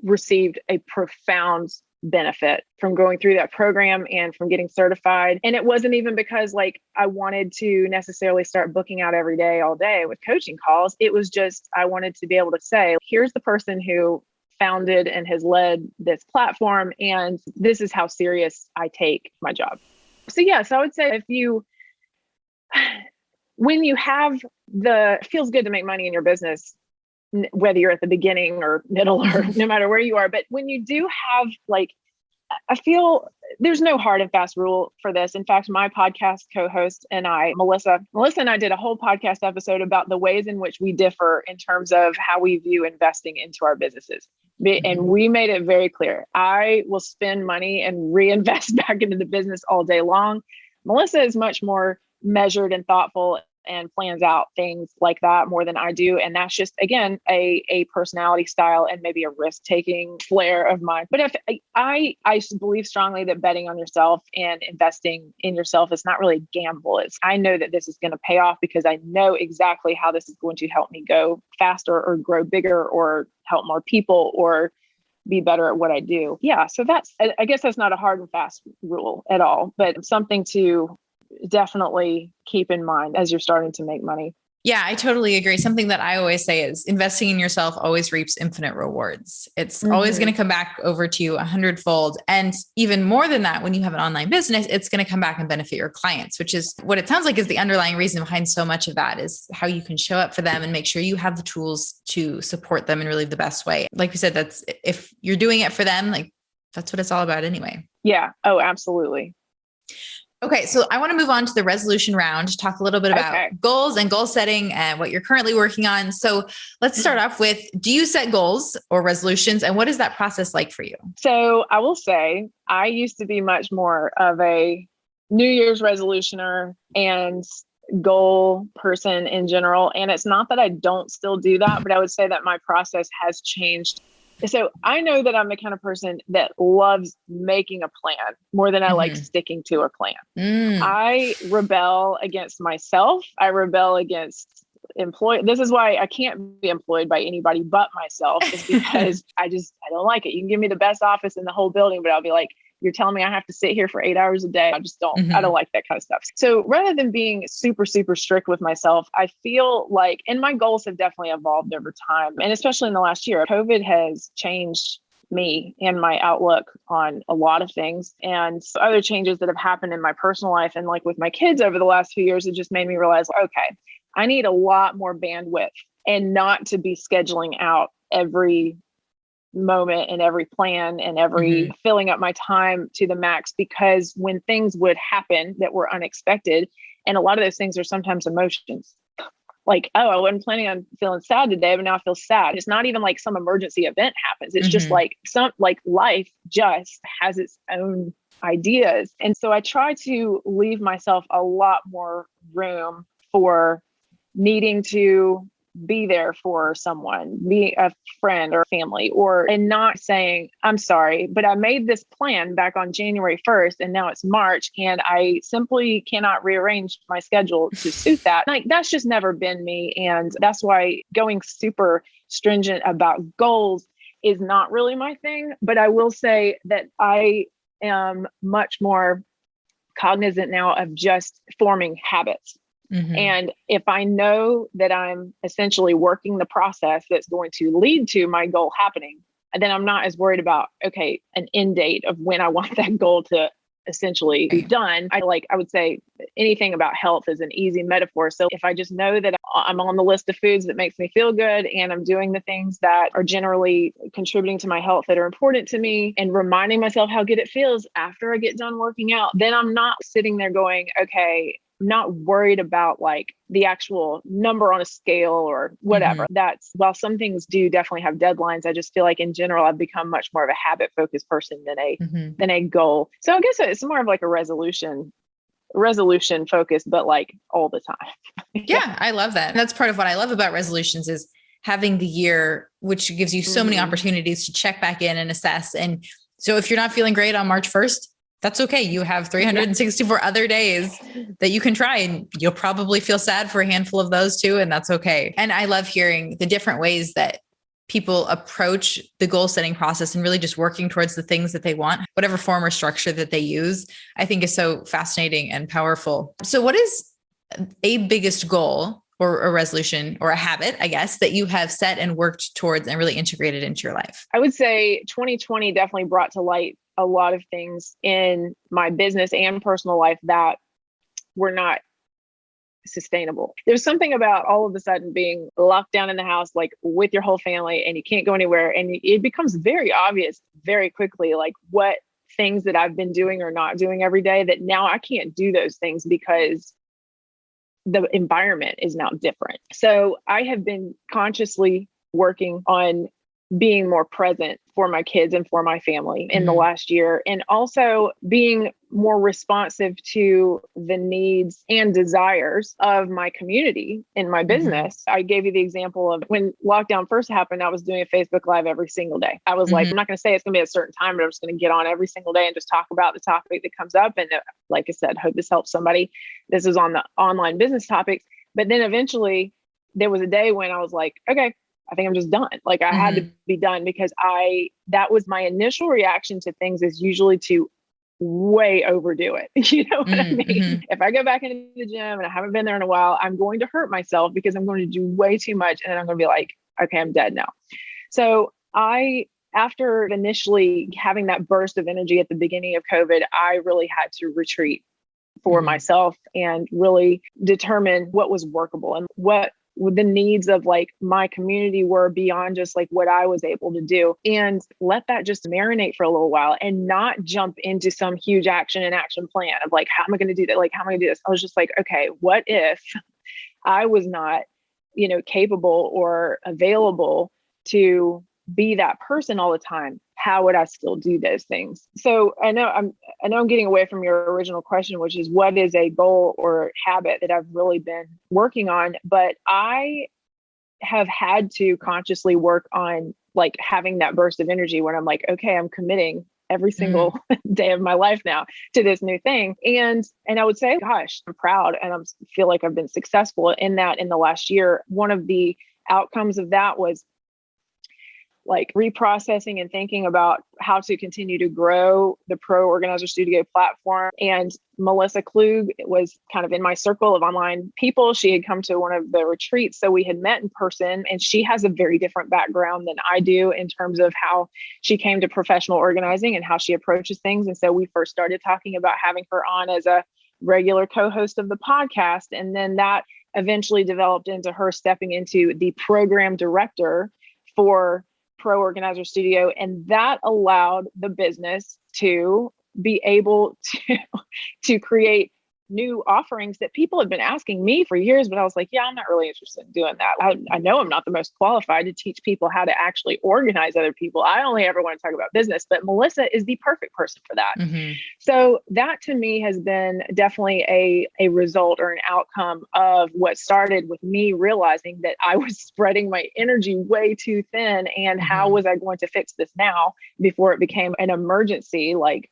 received a profound benefit from going through that program and from getting certified. And it wasn't even because like I wanted to necessarily start booking out every day, all day with coaching calls. It was just, I wanted to be able to say, here's the person who founded and has led this platform, and this is how serious I take my job. So yes, I would say when you have it feels good to make money in your business, whether you're at the beginning or middle or no matter where you are. But when you do have like, I feel there's no hard and fast rule for this. In fact, my podcast co-host and I, Melissa and I did a whole podcast episode about the ways in which we differ in terms of how we view investing into our businesses. And we made it very clear. I will spend money and reinvest back into the business all day long. Melissa is much more measured and thoughtful and plans out things like that more than I do. And that's just, again, a personality style and maybe a risk-taking flair of mine. But if I believe strongly that betting on yourself and investing in yourself is not really a gamble. I know that this is going to pay off because I know exactly how this is going to help me go faster or grow bigger or help more people or be better at what I do. Yeah. So I guess that's not a hard and fast rule at all, but something to definitely keep in mind as you're starting to make money. Yeah, I totally agree. Something that I always say is investing in yourself always reaps infinite rewards. It's always going to come back over to you 100-fold. And even more than that, when you have an online business, it's going to come back and benefit your clients, which is what it sounds like is the underlying reason behind so much of that is how you can show up for them and make sure you have the tools to support them in really the best way. Like we said, that's if you're doing it for them, like that's what it's all about anyway. Yeah. Oh, absolutely. Okay. So I want to move on to the resolution round, talk a little bit about goals and goal setting and what you're currently working on. So let's start off with, do you set goals or resolutions? And what is that process like for you? So I will say I used to be much more of a New Year's resolutioner and goal person in general. And it's not that I don't still do that, but I would say that my process has changed. So I know that I'm the kind of person that loves making a plan more than I like sticking to a plan. I rebel against myself. I rebel against this is why I can't be employed by anybody but myself, is because I don't like it. You can give me the best office in the whole building, but I'll be like, you're telling me I have to sit here for 8 hours a day. I just don't, I don't like that kind of stuff. So rather than being super, super strict with myself, I feel like, and my goals have definitely evolved over time. And especially in the last year, COVID has changed me and my outlook on a lot of things, and other changes that have happened in my personal life. And like with my kids over the last few years, it just made me realize, okay, I need a lot more bandwidth and not to be scheduling out every moment and every plan and every filling up my time to the max, because when things would happen that were unexpected, and a lot of those things are sometimes emotions, like, oh, I wasn't planning on feeling sad today, but now I feel sad. It's not even like some emergency event happens. It's just like life just has its own ideas. And so I try to leave myself a lot more room for needing to be there for someone, be a friend or family, and not saying, I'm sorry, but I made this plan back on January 1st and now it's March and I simply cannot rearrange my schedule to suit that. Like, that's just never been me. And that's why going super stringent about goals is not really my thing. But I will say that I am much more cognizant now of just forming habits. And if I know that I'm essentially working the process that's going to lead to my goal happening, then I'm not as worried about, okay, an end date of when I want that goal to essentially be done. I would say anything about health is an easy metaphor. So if I just know that I'm on the list of foods that makes me feel good and I'm doing the things that are generally contributing to my health that are important to me and reminding myself how good it feels after I get done working out, then I'm not sitting there going, okay, not worried about like the actual number on a scale or whatever. That's, while some things do definitely have deadlines, I just feel like in general, I've become much more of a habit focused person than a goal. So I guess it's more of like a resolution focus, but like all the time. Yeah, I love that. And that's part of what I love about resolutions is having the year, which gives you so many opportunities to check back in and assess. And so if you're not feeling great on March 1st, that's okay. You have 364 other days that you can try, and you'll probably feel sad for a handful of those too. And that's okay. And I love hearing the different ways that people approach the goal setting process and really just working towards the things that they want, whatever form or structure that they use, I think is so fascinating and powerful. So what is a biggest goal or a resolution or a habit, I guess, that you have set and worked towards and really integrated into your life? I would say 2020 definitely brought to light a lot of things in my business and personal life that were not sustainable. There's something about all of a sudden being locked down in the house, like with your whole family, and you can't go anywhere. And it becomes very obvious very quickly, like what things that I've been doing or not doing every day, that now I can't do those things because the environment is now different. So I have been consciously working on being more present for my kids and for my family in the last year, and also being more responsive to the needs and desires of my community in my business. I gave you the example of when lockdown first happened, I was doing a Facebook Live every single day. I was like, I'm not going to say it's going to be a certain time, but I'm just going to get on every single day and just talk about the topic that comes up. And like I said, hope this helps somebody. This is on the online business topics. But then eventually there was a day when I was like, okay, I think I'm just done. Like I had to be done, because that was my initial reaction to things, is usually to way overdo it. You know what I mean? If I go back into the gym and I haven't been there in a while, I'm going to hurt myself because I'm going to do way too much. And then I'm going to be like, okay, I'm dead now. So after initially having that burst of energy at the beginning of COVID, I really had to retreat for myself and really determine what was workable and what the needs of like my community were beyond just like what I was able to do, and let that just marinate for a little while and not jump into some huge action plan of like, how am I going to do that? Like, how am I going to do this? I was just like, okay, what if I was not, capable or available to be that person all the time? How would I still do those things? So I know I'm getting away from your original question, which is what is a goal or habit that I've really been working on, but I have had to consciously work on like having that burst of energy when I'm like, okay, I'm committing every single day of my life now to this new thing. And I would say, gosh, I'm proud and I feel like I've been successful in that in the last year. One of the outcomes of that was like reprocessing and thinking about how to continue to grow the Pro Organizer Studio platform. And Melissa Klug was kind of in my circle of online people. She had come to one of the retreats. So we had met in person, and she has a very different background than I do in terms of how she came to professional organizing and how she approaches things. And so we first started talking about having her on as a regular co-host of the podcast. And then that eventually developed into her stepping into the program director for Pro Organizer Studio. And that allowed the business to be able to create new offerings that people had been asking me for years, but I was like, yeah, I'm not really interested in doing that. I know I'm not the most qualified to teach people how to actually organize other people. I only ever want to talk about business, but Melissa is the perfect person for that. So that to me has been definitely a result or an outcome of what started with me realizing that I was spreading my energy way too thin. And how was I going to fix this now before it became an emergency? Like,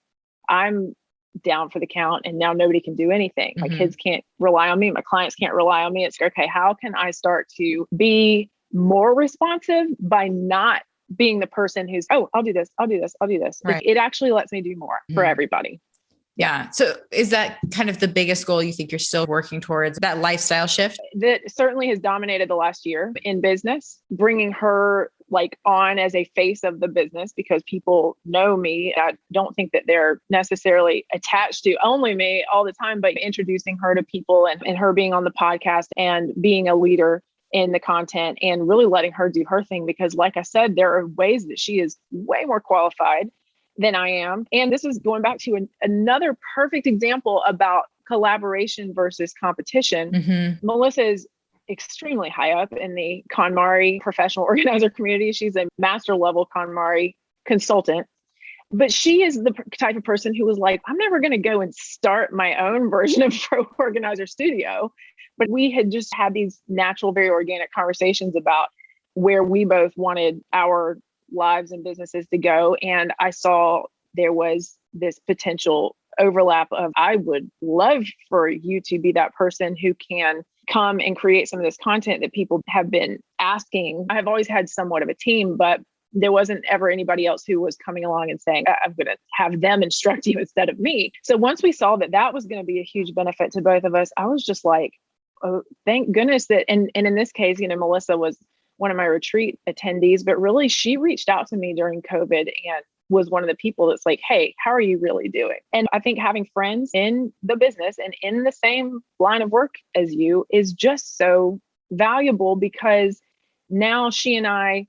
I'm down for the count and now nobody can do anything. My kids can't rely on me. My clients can't rely on me. It's okay. How can I start to be more responsive by not being the person who's, oh, I'll do this. I'll do this. I'll do this. Right. It actually lets me do more for everybody. Yeah. So is that kind of the biggest goal you think you're still working towards, that lifestyle shift? That certainly has dominated the last year in business, bringing her like on as a face of the business, because people know me. I don't think that they're necessarily attached to only me all the time, but introducing her to people and her being on the podcast and being a leader in the content and really letting her do her thing. Because like I said, there are ways that she is way more qualified than I am. And this is going back to another perfect example about collaboration versus competition, Mm-hmm. Melissa is extremely high up in the KonMari professional organizer community. She's a master level KonMari consultant. But she is the type of person who was like, I'm never going to go and start my own version of Pro Organizer Studio. But we had just had these natural, very organic conversations about where we both wanted our lives and businesses to go. And I saw there was this potential overlap of, I would love for you to be that person who can come and create some of this content that people have been asking. I have always had somewhat of a team, but there wasn't ever anybody else who was coming along and saying, I'm going to have them instruct you instead of me. So once we saw that that was going to be a huge benefit to both of us, I was just like, oh, thank goodness that, and in this case, Melissa was one of my retreat attendees, but really she reached out to me during COVID and was one of the people that's like, hey, how are you really doing? And I think having friends in the business and in the same line of work as you is just so valuable, because now she and I,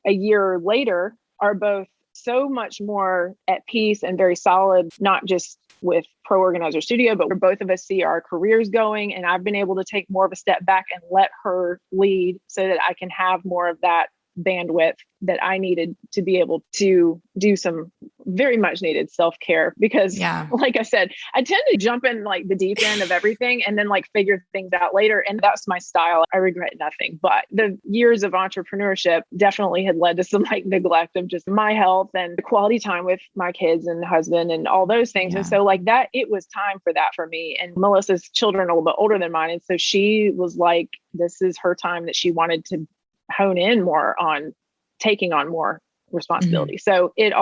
a year later, are both so much more at peace and very solid, not just with Pro Organizer Studio, but where both of us see our careers going. And I've been able to take more of a step back and let her lead so that I can have more of that bandwidth that I needed to be able to do some very much needed self-care, because like I said, I tend to jump in like the deep end of everything and then like figure things out later. And that's my style. I regret nothing, but the years of entrepreneurship definitely had led to some like neglect of just my health and the quality time with my kids and husband and all those things. And so like that, it was time for that for me. And Melissa's children are a little bit older than mine. And so she was like, this is her time that she wanted to hone in more on taking on more responsibility. So it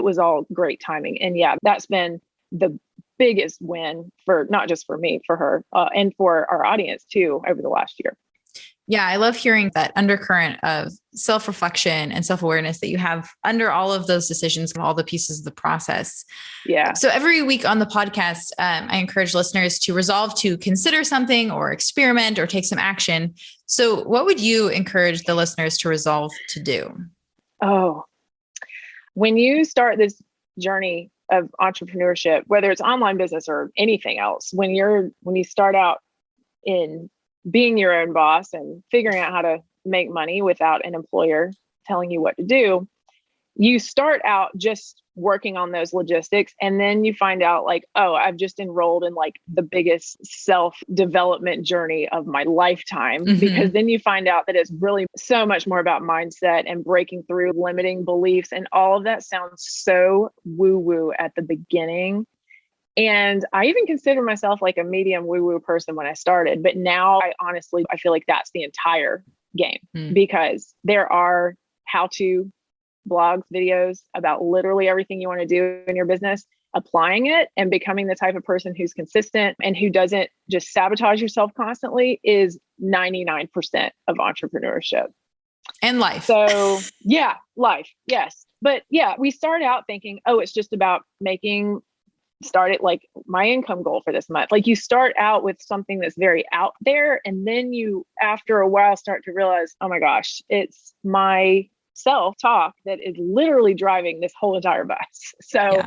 was all great timing. And yeah, that's been the biggest win for not just for me, for her, and for our audience too, over the last year. Yeah, I love hearing that undercurrent of self-reflection and self-awareness that you have under all of those decisions and all the pieces of the process. Yeah. So every week on the podcast, I encourage listeners to resolve to consider something or experiment or take some action. So what would you encourage the listeners to resolve to do? Oh, when you start this journey of entrepreneurship, whether it's online business or anything else, when you start out in being your own boss and figuring out how to make money without an employer telling you what to do, you start out just working on those logistics. And then you find out like, oh, I've just enrolled in like the biggest self-development journey of my lifetime, because then you find out that it's really so much more about mindset and breaking through limiting beliefs. And all of that sounds so woo-woo at the beginning. And I even consider myself like a medium woo-woo person when I started, but now I feel like that's the entire game, because there are how-to blogs, videos about literally everything you want to do in your business. Applying it and becoming the type of person who's consistent and who doesn't just sabotage yourself constantly is 99% of entrepreneurship. And life. So yeah, life. Yes. But yeah, we start out thinking, oh, it's just about started like my income goal for this month. Like you start out with something that's very out there. And then you, after a while, start to realize, oh my gosh, it's my self-talk that is literally driving this whole entire bus. So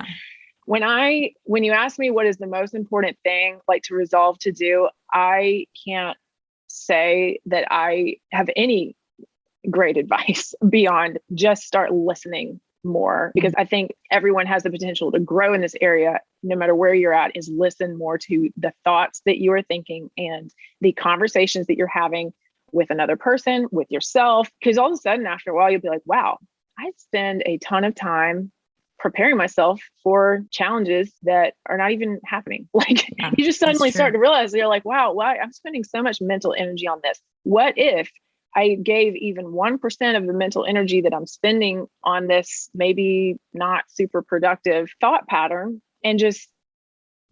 when you ask me what is the most important thing like to resolve to do, I can't say that I have any great advice beyond just start listening more, because I think everyone has the potential to grow in this area, no matter where you're at, is listen more to the thoughts that you are thinking and the conversations that you're having with another person, with yourself. Because all of a sudden, after a while, you'll be like, wow, I spend a ton of time preparing myself for challenges that are not even happening. Like you just suddenly start to realize you're like, wow, why I'm spending so much mental energy on this. What if I gave even 1% of the mental energy that I'm spending on this maybe not super productive thought pattern and just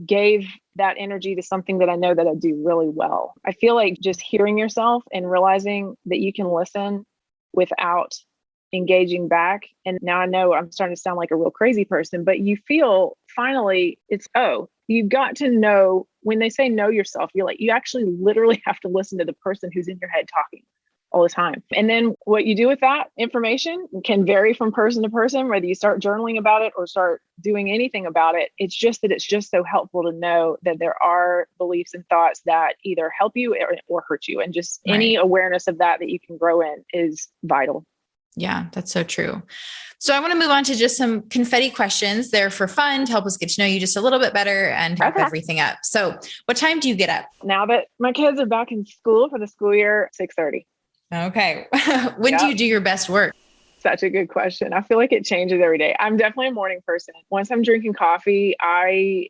gave that energy to something that I know that I do really well? I feel like just hearing yourself and realizing that you can listen without engaging back. And now I know I'm starting to sound like a real crazy person, but you feel finally you've got to know when they say know yourself, you're like, you actually literally have to listen to the person who's in your head talking. all the time. And then what you do with that information can vary from person to person, whether you start journaling about it or start doing anything about it. It's just that it's just so helpful to know that there are beliefs and thoughts that either help you or hurt you. And just any awareness of that you can grow in is vital. Yeah, that's so true. So I want to move on to just some confetti questions. They're for fun to help us get to know you just a little bit better and wrap everything up. So what time do you get up? Now that my kids are back in school for the school year, 6:30. Okay. When do you do your best work? Such a good question. I feel like it changes every day. I'm definitely a morning person. Once I'm drinking coffee, I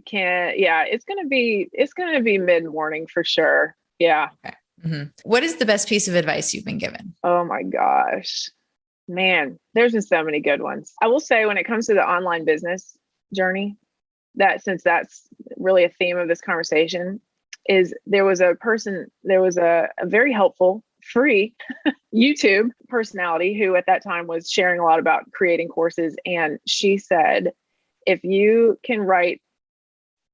can't, it's going to be mid-morning for sure. Yeah. Okay. Mm-hmm. What is the best piece of advice you've been given? Oh my gosh, man, there's been so many good ones. I will say when it comes to the online business journey, that since that's really a theme of this conversation, is there was a very helpful free YouTube personality who at that time was sharing a lot about creating courses. And she said, if you can write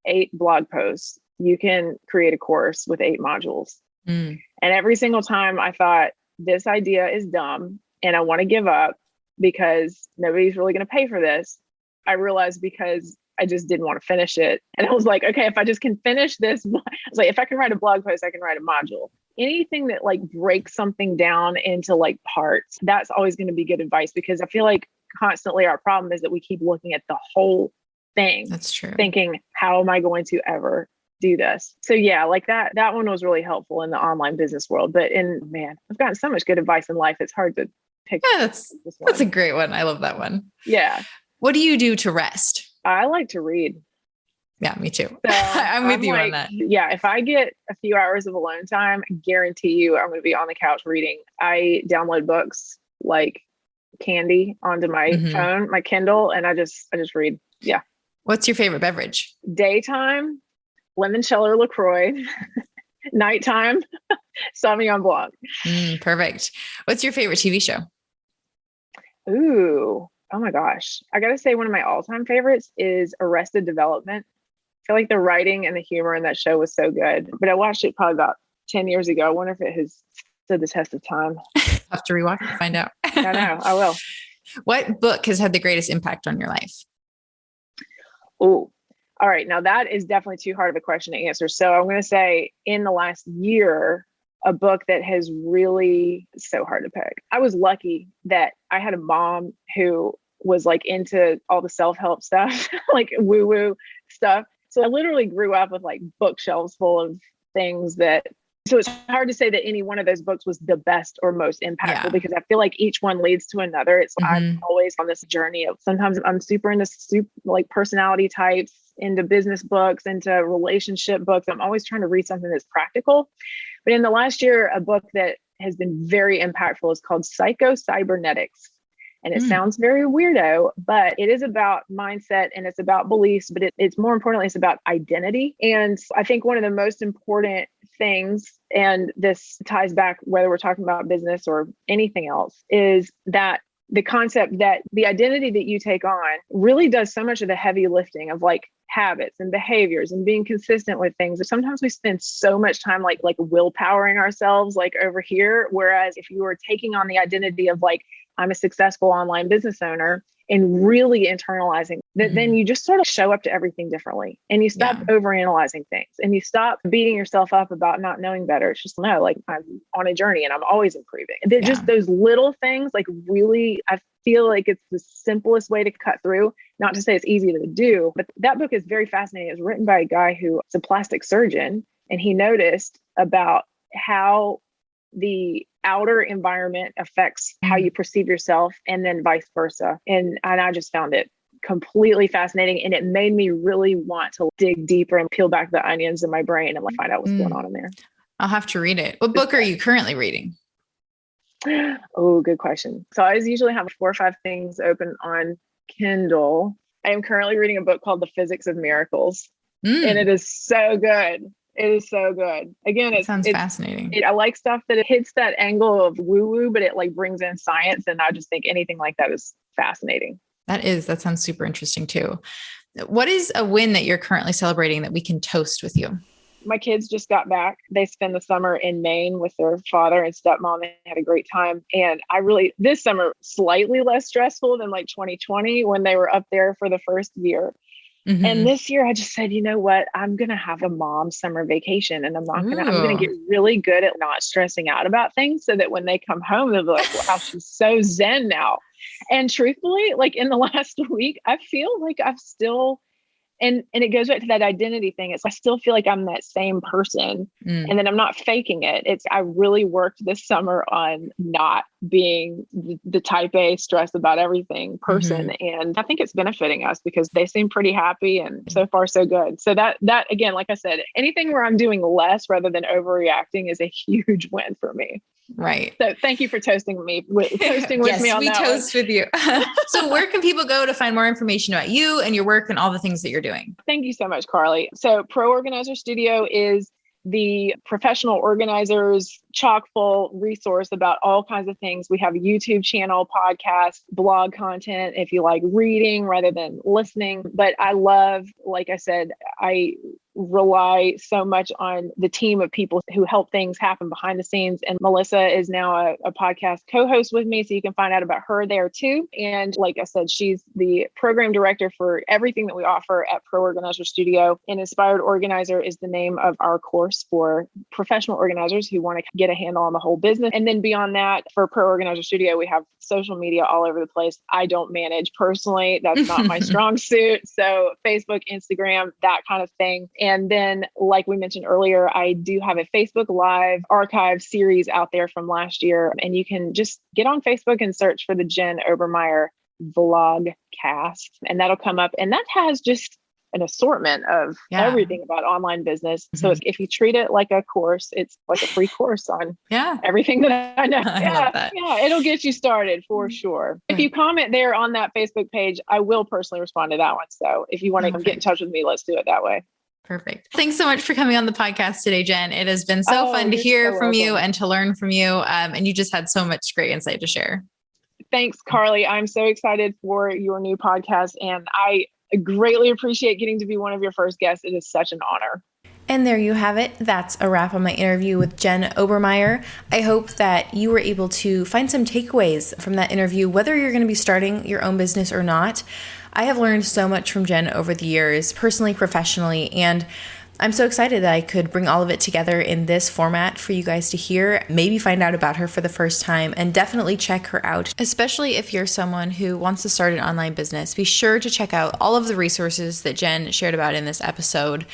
8 blog posts, you can create a course with 8 modules. And every single time I thought, this idea is dumb and I want to give up because nobody's really going to pay for this, I realized because I just didn't want to finish it. And I was like, okay, if I just can finish this, I was like, if I can write a blog post, I can write a module. Anything that like breaks something down into like parts, that's always going to be good advice, because I feel like constantly our problem is that we keep looking at the whole thing. That's true. Thinking, how am I going to ever do this? So yeah, like that one was really helpful in the online business world. But I've gotten so much good advice in life. It's hard to pick. Yeah, that's a great one. I love that one. Yeah. What do you do to rest? I like to read. Yeah, me too. So I'm with you on that. Yeah. If I get a few hours of alone time, I guarantee you I'm going to be on the couch reading. I download books like candy onto my phone, my Kindle, and I just read. Yeah. What's your favorite beverage? Daytime, limoncello LaCroix. Nighttime, Sauvignon Blanc. Perfect. What's your favorite TV show? Ooh, oh my gosh. I got to say one of my all-time favorites is Arrested Development. I feel like the writing and the humor in that show was so good, but I watched it probably about 10 years ago. I wonder if it has stood the test of time. I'll have to rewatch and find out. I know, I will. What book has had the greatest impact on your life? Oh, all right. Now that is definitely too hard of a question to answer. So I'm going to say in the last year, a book that has really, so hard to pick. I was lucky that I had a mom who was like into all the self-help stuff, like woo-woo stuff. So I literally grew up with like bookshelves full of things so it's hard to say that any one of those books was the best or most impactful, because I feel like each one leads to another. It's I'm always on this journey of, sometimes I'm super into like personality types, into business books, into relationship books. I'm always trying to read something that's practical. But in the last year, a book that has been very impactful is called Psycho-Cybernetics. And it sounds very weirdo, but it is about mindset and it's about beliefs, but it's more importantly, it's about identity. And I think one of the most important things, and this ties back whether we're talking about business or anything else, is that the concept that the identity that you take on really does so much of the heavy lifting of like habits and behaviors and being consistent with things. Sometimes we spend so much time like willpowering ourselves like over here. Whereas if you were taking on the identity of like, I'm a successful online business owner, and really internalizing that, then you just sort of show up to everything differently, and you stop overanalyzing things, and you stop beating yourself up about not knowing better. It's just, no, like I'm on a journey and I'm always improving. They're just those little things, like really, I feel like it's the simplest way to cut through. Not to say it's easy to do, but that book is very fascinating. It's written by a guy who's a plastic surgeon, and he noticed about how the outer environment affects how you perceive yourself, and then vice versa. And I just found it completely fascinating. And it made me really want to dig deeper and peel back the onions in my brain and find out what's going on in there. I'll have to read it. What book are you currently reading? Oh, good question. So I usually have 4 or 5 things open on Kindle. I am currently reading a book called The Physics of Miracles. And it is so good. It is so good. Again, it sounds fascinating. I like stuff that it hits that angle of woo-woo, but it like brings in science. And I just think anything like that is fascinating. That sounds super interesting too. What is a win that you're currently celebrating that we can toast with you? My kids just got back. They spent the summer in Maine with their father and stepmom. They had a great time. And this summer, slightly less stressful than like 2020 when they were up there for the first year. Mm-hmm. And this year I just said, you know what, I'm going to have a mom summer vacation, and I'm going to get really good at not stressing out about things so that when they come home, they'll be like, wow, she's so zen now. And truthfully, like in the last week, I feel like I've still, and it goes back to that identity thing. I still feel like I'm that same person, and then I'm not faking it. I really worked this summer on not being the type A stress about everything person. And I think it's benefiting us because they seem pretty happy, and so far so good. So that again, like I said, anything where I'm doing less rather than overreacting is a huge win for me. Right. So thank you for toasting with me on yes, we toast with you. So where can people go to find more information about you and your work and all the things that you're doing? Thank you so much, Carly. So Pro Organizer Studio is the professional organizers chock full resource about all kinds of things. We have a YouTube channel, podcast, blog content if you like reading rather than listening. But I love, like I said, I rely so much on the team of people who help things happen behind the scenes. And Melissa is now a podcast co-host with me, so you can find out about her there too. And like I said, she's the program director for everything that we offer at Pro Organizer Studio. And Inspired Organizer is the name of our course for professional organizers who want to get a handle on the whole business. And then beyond that, for Pro Organizer Studio, we have social media all over the place. I don't manage personally. That's not my strong suit. So Facebook, Instagram, that kind of thing. And then, like we mentioned earlier, I do have a Facebook Live archive series out there from last year. And you can just get on Facebook and search for the Jen Obermeier Vlogcast, and that'll come up. And that has just an assortment of everything about online business. So if you treat it like a course, it's like a free course on everything that I know. It'll get you started for sure. If you comment there on that Facebook page, I will personally respond to that one. So if you want to get in touch with me, let's do it that way. Perfect. Thanks so much for coming on the podcast today, Jen. It has been so fun to hear from you and to learn from you. And you just had so much great insight to share. Thanks, Carly. I'm so excited for your new podcast, and I greatly appreciate getting to be one of your first guests. It is such an honor. And there you have it. That's a wrap on my interview with Jen Obermeier. I hope that you were able to find some takeaways from that interview, whether you're going to be starting your own business or not. I have learned so much from Jen over the years, personally, professionally, and I'm so excited that I could bring all of it together in this format for you guys to hear, maybe find out about her for the first time, and definitely check her out. Especially if you're someone who wants to start an online business, be sure to check out all of the resources that Jen shared about in this episode.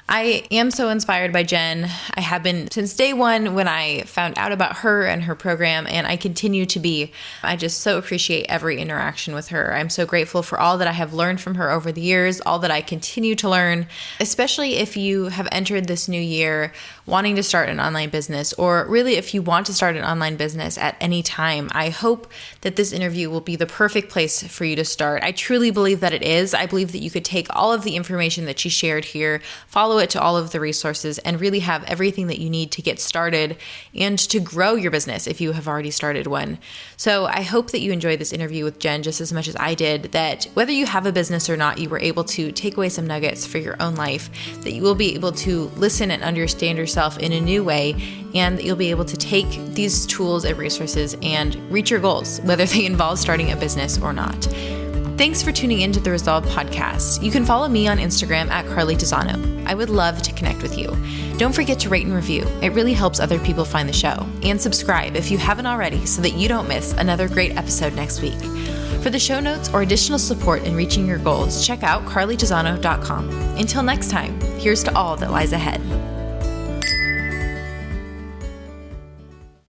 I am so inspired by Jen. I have been since day one when I found out about her and her program, and I continue to be. I just so appreciate every interaction with her. I'm so grateful for all that I have learned from her over the years, all that I continue to learn, especially if you have entered this new year wanting to start an online business, or really if you want to start an online business at any time. I hope that this interview will be the perfect place for you to start. I truly believe that it is. I believe that you could take all of the information that she shared here, follow it to all of the resources, and really have everything that you need to get started and to grow your business if you have already started one. So I hope that you enjoyed this interview with Jen just as much as I did, that whether you have a business or not, you were able to take away some nuggets for your own life, that you will be able to listen and understand yourself in a new way, and that you'll be able to take these tools and resources and reach your goals, whether they involve starting a business or not. Thanks for tuning into the Resolve podcast. You can follow me on Instagram at Carly Tizano. I would love to connect with you. Don't forget to rate and review. It really helps other people find the show. And subscribe if you haven't already so that you don't miss another great episode next week. For the show notes or additional support in reaching your goals, check out carlytizano.com. Until next time, here's to all that lies ahead.